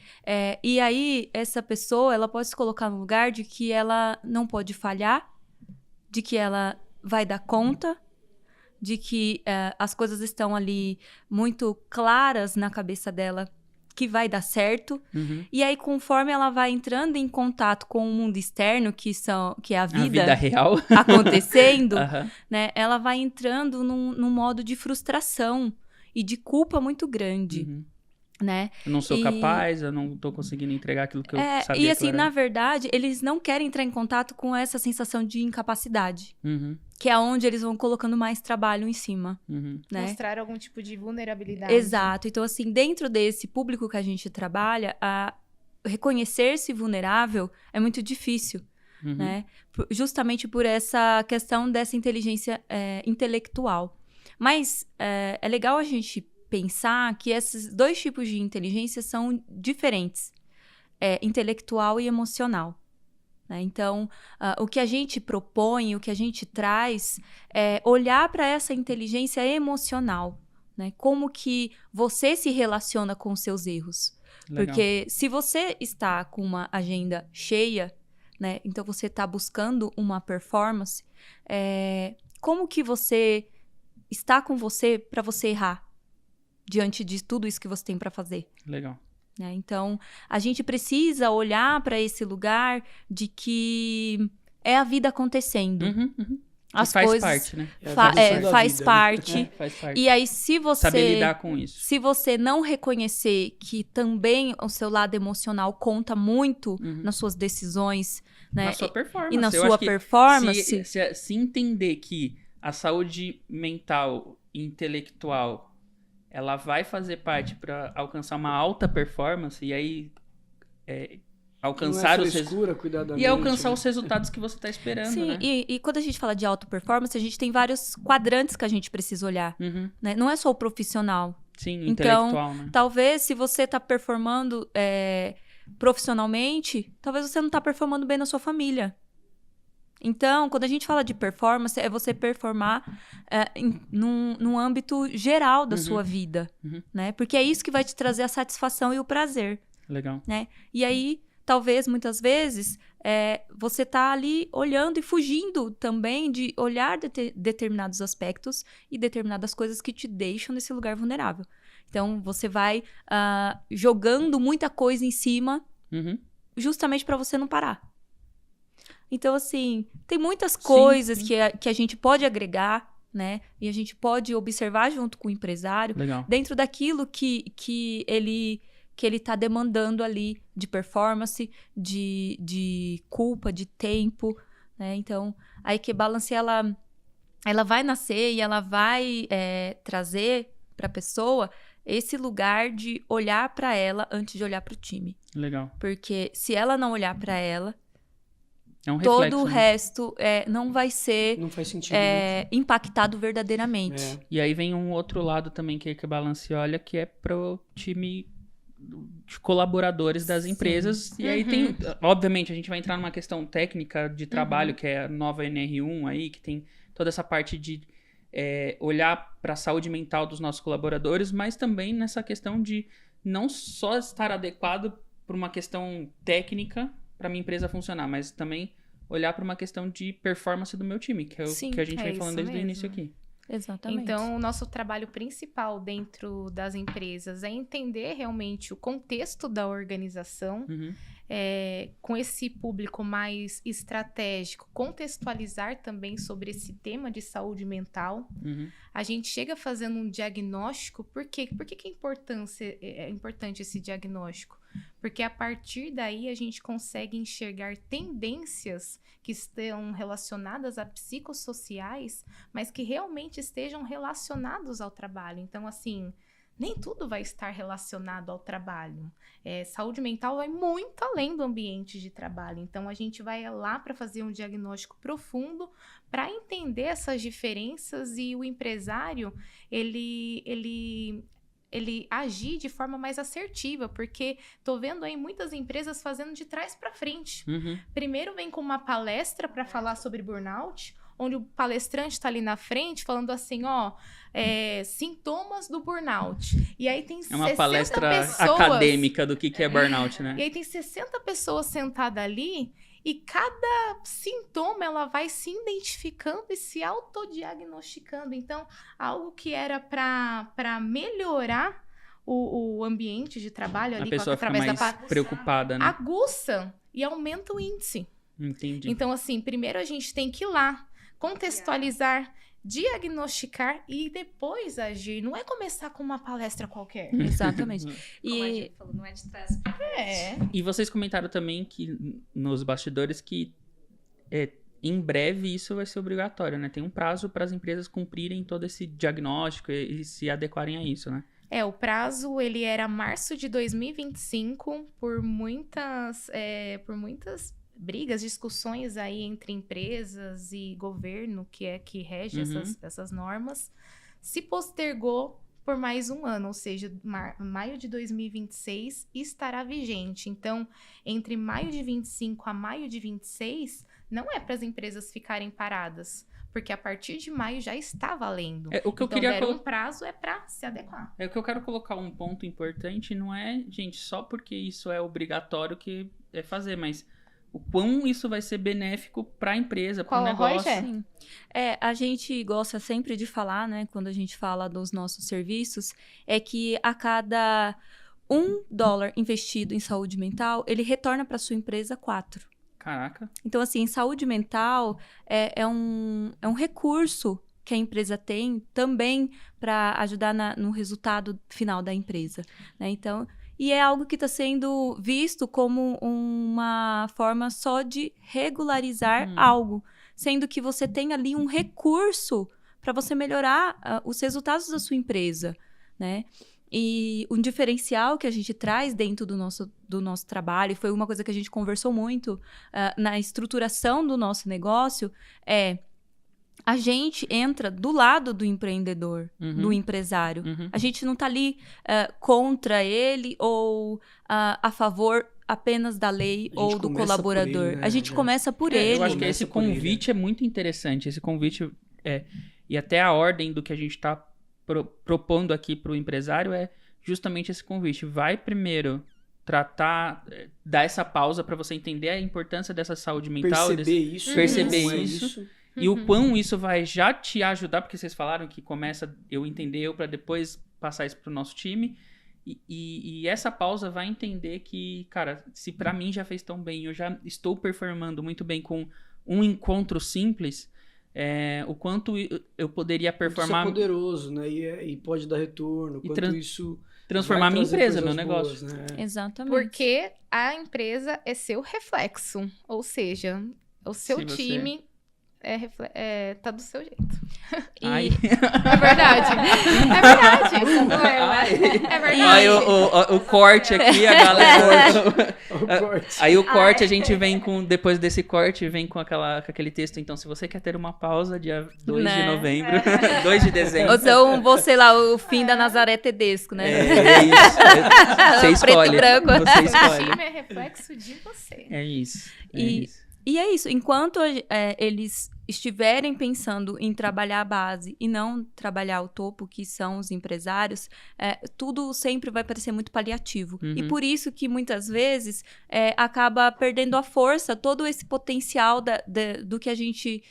E aí essa pessoa ela pode se colocar no lugar de que ela não pode falhar, de que ela vai dar conta, de que as coisas estão ali muito claras na cabeça dela, que vai dar certo. E aí, conforme ela vai entrando em contato com o mundo externo, que é a vida real acontecendo, né? Ela vai entrando num modo de frustração e de culpa muito grande. Né? Eu não sou capaz, eu não tô conseguindo entregar aquilo que eu sabia. E assim, na verdade, eles não querem entrar em contato com essa sensação de incapacidade. Que é onde eles vão colocando mais trabalho em cima. Né? Mostrar algum tipo de vulnerabilidade. Exato. Então, assim, dentro desse público que a gente trabalha, reconhecer-se vulnerável é muito difícil. Né? Justamente por essa questão dessa inteligência intelectual. Mas é legal a gente pensar que esses 2 tipos de inteligência são diferentes. Intelectual e emocional. Né? Então, o que a gente propõe, o que a gente traz é olhar para essa inteligência emocional. Né? Como que você se relaciona com os seus erros. Legal. Porque se você está com uma agenda cheia, né? Então você está buscando uma performance, como que você está com você para você errar? Diante de tudo isso que você tem para fazer. Legal. Né? Então, a gente precisa olhar para esse lugar de que é a vida acontecendo. As faz coisas parte, né? Faz parte. Faz parte. E aí, se você... Saber lidar com isso. Se você não reconhecer que também o seu lado emocional conta muito nas suas decisões... Né? Na sua performance. E na sua performance... Se entender que a saúde mental e intelectual... ela vai fazer parte para alcançar uma alta performance e aí alcançar os resultados que você está esperando. Sim, né? E quando a gente fala de alta performance, a gente tem vários quadrantes que a gente precisa olhar. Né? Não é só o profissional. Sim, intelectual. Então, né? talvez se você está performando profissionalmente, talvez você não está performando bem na sua família. Então, quando a gente fala de performance, é você performar num âmbito geral da sua vida, né? Porque é isso que vai te trazer a satisfação e o prazer. Legal. Né? E aí, talvez, muitas vezes, você tá ali olhando e fugindo também de olhar determinados aspectos e determinadas coisas que te deixam nesse lugar vulnerável. Então, você vai jogando muita coisa em cima justamente para você não parar. Então, assim, tem muitas coisas que a gente pode agregar, né? E a gente pode observar junto com o empresário, dentro daquilo que ele tá demandando ali de performance, de culpa, de tempo, né? Então, a Equibalance, ela vai nascer e ela vai trazer para a pessoa esse lugar de olhar para ela antes de olhar para o time. Legal. Porque se ela não olhar para ela, reflexo, todo o resto não vai ser não faz sentido, impactado verdadeiramente. E aí vem um outro lado também que a Equibalance olha, que é pro time de colaboradores das empresas. E aí tem, obviamente, a gente vai entrar numa questão técnica de trabalho, que é a nova NR1 aí, que tem toda essa parte de olhar para a saúde mental dos nossos colaboradores, mas também nessa questão de não só estar adequado para uma questão técnica para minha empresa funcionar, mas também olhar para uma questão de performance do meu time, que é o que a gente vem falando desde o início aqui. Exatamente. Então, o nosso trabalho principal dentro das empresas é entender realmente o contexto da organização, com esse público mais estratégico, contextualizar também sobre esse tema de saúde mental. A gente chega fazendo um diagnóstico. Por quê? Por que é importante esse diagnóstico? Porque a partir daí a gente consegue enxergar tendências que estão relacionadas a psicossociais, mas que realmente estejam relacionados ao trabalho. Então, assim, nem tudo vai estar relacionado ao trabalho. Saúde mental vai muito além do ambiente de trabalho. Então, a gente vai lá para fazer um diagnóstico profundo, para entender essas diferenças, e o empresário, ele agir de forma mais assertiva, porque tô vendo aí muitas empresas fazendo de trás para frente. Primeiro vem com uma palestra para falar sobre burnout, onde o palestrante está ali na frente falando assim, sintomas do burnout. E aí tem 60 pessoas... É uma palestra acadêmica do que é burnout, né? E aí tem 60 pessoas sentadas ali, e cada sintoma ela vai se identificando e se autodiagnosticando. Então, algo que era para melhorar o ambiente de trabalho ali, a pessoa através fica mais preocupada, né? Aguça e aumenta o índice. Entendi. Então, assim, primeiro a gente tem que ir lá, contextualizar, diagnosticar e depois agir. Não é começar com uma palestra qualquer. Exatamente. Como a gente falou, não é de trás pra frente. E vocês comentaram também que nos bastidores que em breve isso vai ser obrigatório, né? Tem um prazo para as empresas cumprirem todo esse diagnóstico e se adequarem a isso, né? O prazo, ele era março de 2025, por muitas brigas, discussões aí entre empresas e governo, que rege essas normas, se postergou por mais um ano, ou seja, maio de 2026 estará vigente. Então, entre maio de 25 a maio de 26, não é para as empresas ficarem paradas, porque a partir de maio já está valendo. Um prazo para se adequar. O que eu quero colocar um ponto importante, não é, gente, só porque isso é obrigatório que é fazer, mas o quão isso vai ser benéfico para a empresa, para o negócio. Sim. A gente gosta sempre de falar, né, quando a gente fala dos nossos serviços, é que a cada $1 investido em saúde mental, ele retorna para sua empresa 4. Caraca. Então, assim, saúde mental é um recurso que a empresa tem também para ajudar no resultado final da empresa, né? Então, e é algo que está sendo visto como uma forma só de regularizar algo, sendo que você tem ali um recurso para você melhorar os resultados da sua empresa, né? E um diferencial que a gente traz dentro do nosso trabalho, foi uma coisa que a gente conversou muito na estruturação do nosso negócio, a gente entra do lado do empreendedor, do empresário. A gente não está ali contra ele ou a favor apenas da lei ou do colaborador. Ele, né? A gente começa por ele. Eu acho que esse convite é muito interessante. Esse convite e até a ordem do que a gente está propondo aqui para o empresário é justamente esse convite. Vai primeiro dar essa pausa para você entender a importância dessa saúde mental. Perceber isso. E o quão isso vai já te ajudar, porque vocês falaram que começa eu entender para depois passar isso pro nosso time. E essa pausa vai entender que, cara, se pra mim já fez tão bem, eu já estou performando muito bem com um encontro simples, o quanto eu poderia performar... Isso é poderoso, né? E pode dar retorno, quanto isso... Transformar a minha empresa, meu negócio. Boas, né? Exatamente. Porque a empresa é seu reflexo. Ou seja, o seu time tá do seu jeito. Ai. É verdade. É verdade. É verdade. Aí o corte aqui, a galera... Aí o corte, a gente vem depois desse corte, vem com aquele texto. Então, se você quer ter uma pausa, dia 2 de novembro, 2 de dezembro. Ou então, sei lá, o fim da Nazaré Tedesco, né? É isso. Você escolhe. Preto e branco. Você escolhe. O time é reflexo de você. É isso. E é isso. Enquanto eles estiverem pensando em trabalhar a base e não trabalhar o topo, que são os empresários, tudo sempre vai parecer muito paliativo. Uhum. E por isso que muitas vezes acaba perdendo a força, todo esse potencial do que a gente,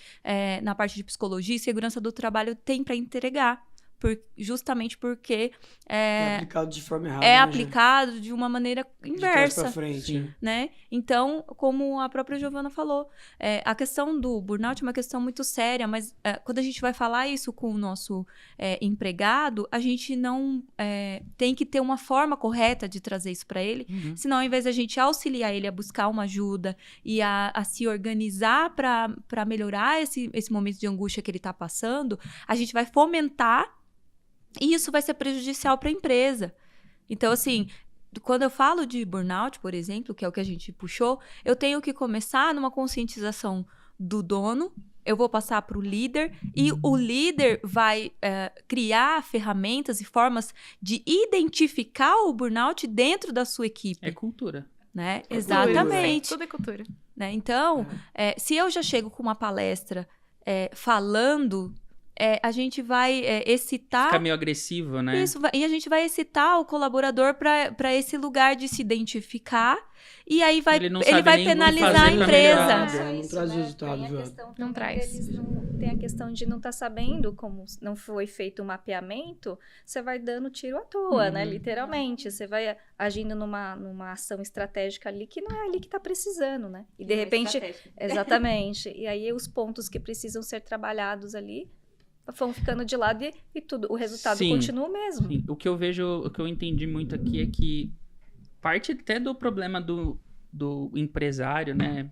na parte de psicologia e segurança do trabalho, tem para entregar. Justamente porque é aplicado de forma errada. Aplicado de uma maneira inversa. De trás pra frente. Né? Então, como a própria Giovana falou, a questão do burnout é uma questão muito séria, mas quando a gente vai falar isso com o nosso empregado, a gente não tem que ter uma forma correta de trazer isso para ele, senão ao invés de a gente auxiliar ele a buscar uma ajuda e a se organizar para melhorar esse momento de angústia que ele está passando, a gente vai fomentar. E isso vai ser prejudicial para a empresa. Então, assim, quando eu falo de burnout, por exemplo, que é o que a gente puxou, eu tenho que começar numa conscientização do dono, eu vou passar para o líder, e o líder vai criar ferramentas e formas de identificar o burnout dentro da sua equipe. É cultura. Né? Exatamente. Tudo é cultura. Né? Então, se eu já chego com uma palestra falando... a gente vai excitar... Fica meio agressivo, né? Isso, e a gente vai excitar o colaborador para esse lugar de se identificar, e aí ele vai penalizar a empresa. Não traz resultado, não traz. Tem a questão de não estar sabendo como não foi feito o mapeamento, você vai dando tiro à toa, né? Literalmente. Você vai agindo numa ação estratégica ali que não é ali que está precisando, né? E de repente... Exatamente. E aí os pontos que precisam ser trabalhados ali vão ficando de lado e tudo, o resultado continua o mesmo. Sim. O que eu entendi muito aqui é que parte até do problema do empresário, né,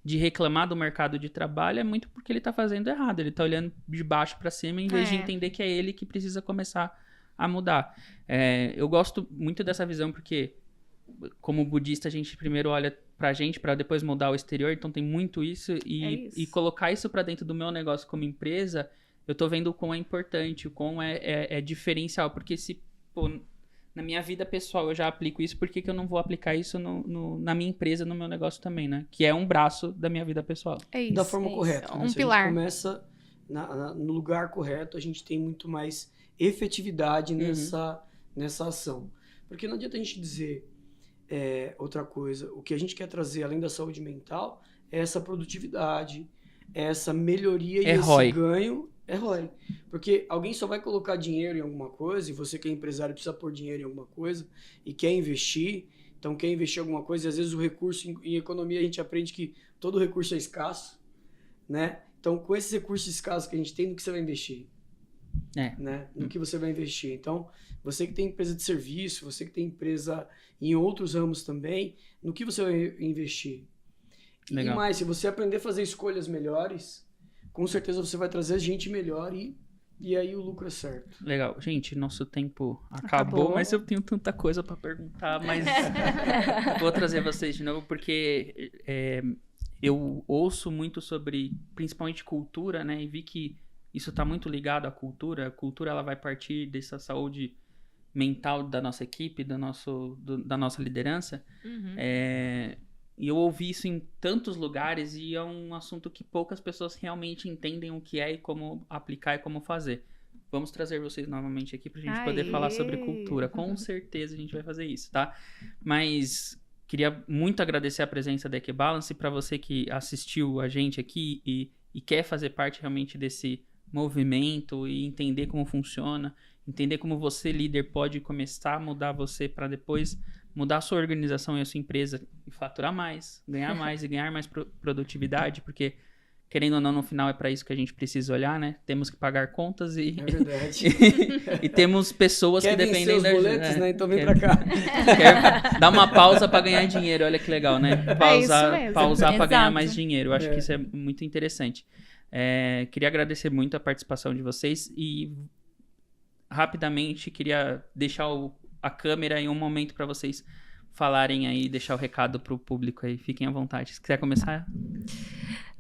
de reclamar do mercado de trabalho é muito porque ele tá fazendo errado, ele tá olhando de baixo para cima em vez de entender que é ele que precisa começar a mudar. Eu gosto muito dessa visão porque, como budista, a gente primeiro olha pra gente para depois mudar o exterior, então tem muito isso e colocar isso para dentro do meu negócio como empresa. Eu tô vendo o quão é importante, o quão é diferencial. Porque na minha vida pessoal eu já aplico isso, por que eu não vou aplicar isso na minha empresa, no meu negócio também, né? Que é um braço da minha vida pessoal. É isso. Da forma correta. Um Se pilar. a gente começa no lugar correto, a gente tem muito mais efetividade nessa ação. Porque não adianta a gente dizer outra coisa. O que a gente quer trazer, além da saúde mental, é essa produtividade, essa melhoria e esse ganho. É ROI. Porque alguém só vai colocar dinheiro em alguma coisa, e você que é empresário precisa pôr dinheiro em alguma coisa e quer investir, então quer investir em alguma coisa, e às vezes o recurso em economia a gente aprende que todo recurso é escasso, né? Então com esses recursos escassos que a gente tem, no que você vai investir? Né? No que você vai investir. Então, você que tem empresa de serviço, você que tem empresa em outros ramos também, no que você vai investir? Legal. E mais, se você aprender a fazer escolhas melhores, com certeza você vai trazer gente melhor e aí o lucro é certo. Legal. Gente, nosso tempo acabou. Mas eu tenho tanta coisa para perguntar, mas vou trazer vocês de novo porque eu ouço muito sobre, principalmente cultura, né? E vi que isso está muito ligado à cultura. A cultura ela vai partir dessa saúde mental da nossa equipe, da nossa liderança. E eu ouvi isso em tantos lugares e é um assunto que poucas pessoas realmente entendem o que é e como aplicar e como fazer. Vamos trazer vocês novamente aqui pra gente poder falar sobre cultura. Com certeza a gente vai fazer isso, tá? Mas queria muito agradecer a presença da Equibalance. Para você que assistiu a gente aqui e quer fazer parte realmente desse movimento e entender como funciona, entender como você, líder, pode começar a mudar você para depois mudar a sua organização e a sua empresa e faturar mais, ganhar mais e ganhar mais produtividade, porque, querendo ou não, no final é para isso que a gente precisa olhar, né? Temos que pagar contas e... É verdade. e temos pessoas que dependem da gente. Boletos, né? Então vem pra cá. Quer dar uma pausa para ganhar dinheiro, olha que legal, né? Pausar para ganhar mais dinheiro. Eu acho que isso é muito interessante. Queria agradecer muito a participação de vocês e rapidamente queria deixar a câmera em um momento para vocês falarem aí, deixar o recado pro público aí. Fiquem à vontade. Se quiser começar...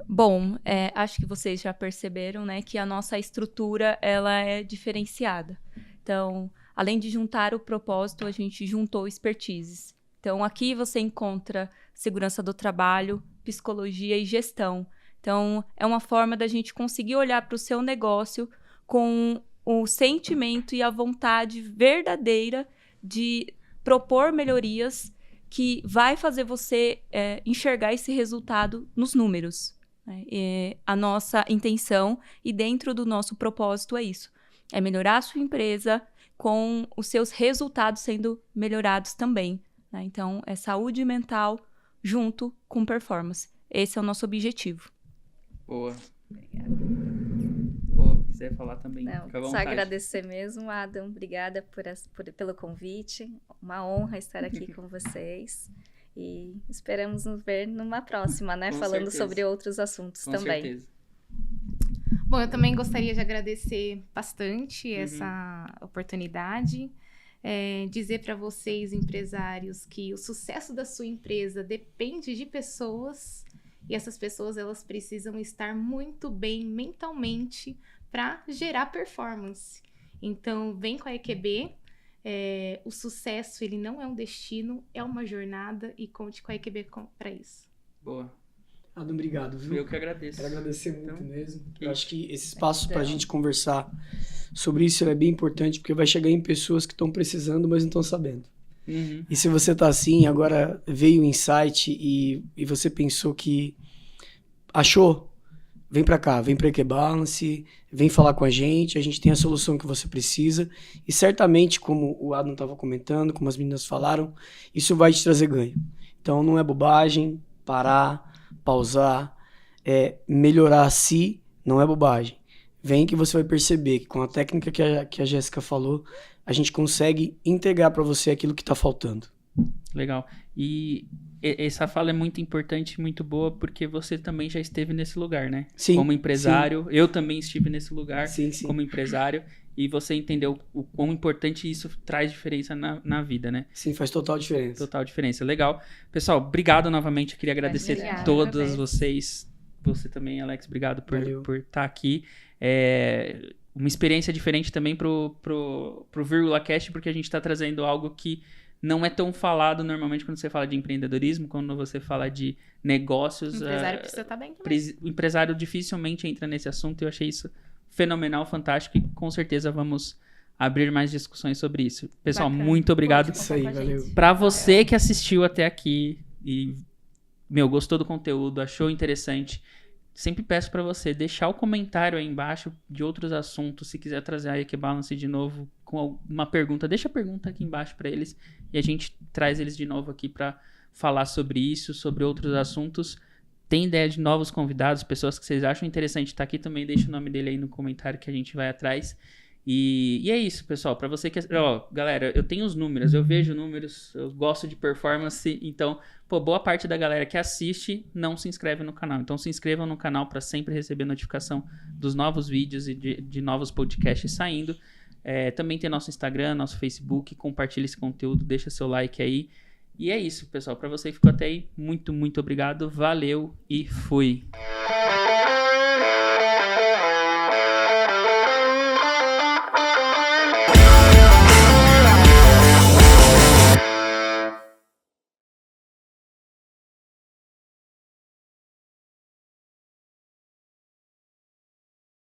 Bom, acho que vocês já perceberam, né, que a nossa estrutura ela é diferenciada. Então, além de juntar o propósito, a gente juntou expertises. Então, aqui você encontra segurança do trabalho, psicologia e gestão. Então, é uma forma da gente conseguir olhar para o seu negócio com o sentimento e a vontade verdadeira de propor melhorias que vai fazer você enxergar esse resultado nos números. A nossa intenção e dentro do nosso propósito é isso. É melhorar a sua empresa com os seus resultados sendo melhorados também. Então, é saúde mental junto com performance. Esse é o nosso objetivo. Boa. Quiser falar também, não, fica à vontade. Só agradecer mesmo, Adam. Obrigada pelo convite. Uma honra estar aqui com vocês. E esperamos nos ver numa próxima, né? Falando sobre outros assuntos também. Certeza. Bom, eu também gostaria de agradecer bastante essa oportunidade. Dizer para vocês, empresários, que o sucesso da sua empresa depende de pessoas. E essas pessoas, elas precisam estar muito bem mentalmente para gerar performance. Então, vem com a EQB. O sucesso, ele não é um destino, é uma jornada e conte com a EQB para isso. Boa. Adam, obrigado, viu? Eu que agradeço. Quero agradecer muito mesmo. Eu acho que esse espaço para a gente conversar sobre isso é bem importante, porque vai chegar em pessoas que estão precisando, mas não estão sabendo. E se você tá assim, agora veio o insight e você pensou que achou, vem pra cá, vem pra Equibalance, vem falar com a gente tem a solução que você precisa e certamente, como o Adam tava comentando, como as meninas falaram, isso vai te trazer ganho. Então não é bobagem, parar, pausar, melhorar a si, não é bobagem. Vem que você vai perceber que com a técnica que a Jéssica falou, a gente consegue integrar para você aquilo que está faltando. Legal. E essa fala é muito importante, muito boa, porque você também já esteve nesse lugar, né? Sim. Como empresário. Sim. Eu também estive nesse lugar como empresário. E você entendeu o quão importante isso traz diferença na vida, né? Sim, faz total diferença. Total diferença. Legal. Pessoal, obrigado novamente. Eu queria agradecer a todas vocês. Você também, Alex. Obrigado por estar aqui. Uma experiência diferente também pro Vírgula Cast, porque a gente está trazendo algo que não é tão falado normalmente quando você fala de empreendedorismo, quando você fala de negócios. O empresário precisa estar bem também. O empresário dificilmente entra nesse assunto e eu achei isso fenomenal, fantástico, e com certeza vamos abrir mais discussões sobre isso. Pessoal, muito obrigado. Isso aí, valeu. Para você que assistiu até aqui e, gostou do conteúdo, achou interessante, sempre peço para você deixar o comentário aí embaixo de outros assuntos. Se quiser trazer a Equibalance de novo com alguma pergunta, deixa a pergunta aqui embaixo para eles e a gente traz eles de novo aqui para falar sobre isso, sobre outros assuntos. Tem ideia de novos convidados, pessoas que vocês acham interessante estar aqui, também deixa o nome dele aí no comentário que a gente vai atrás. E é isso, pessoal. Para você que... galera, eu tenho os números, eu vejo números, eu gosto de performance, então, boa parte da galera que assiste não se inscreve no canal. Então, se inscrevam no canal para sempre receber notificação dos novos vídeos e de novos podcasts saindo. Também tem nosso Instagram, nosso Facebook, compartilha esse conteúdo, deixa seu like aí. E é isso, pessoal. Para você que ficou até aí, muito, muito obrigado. Valeu e fui!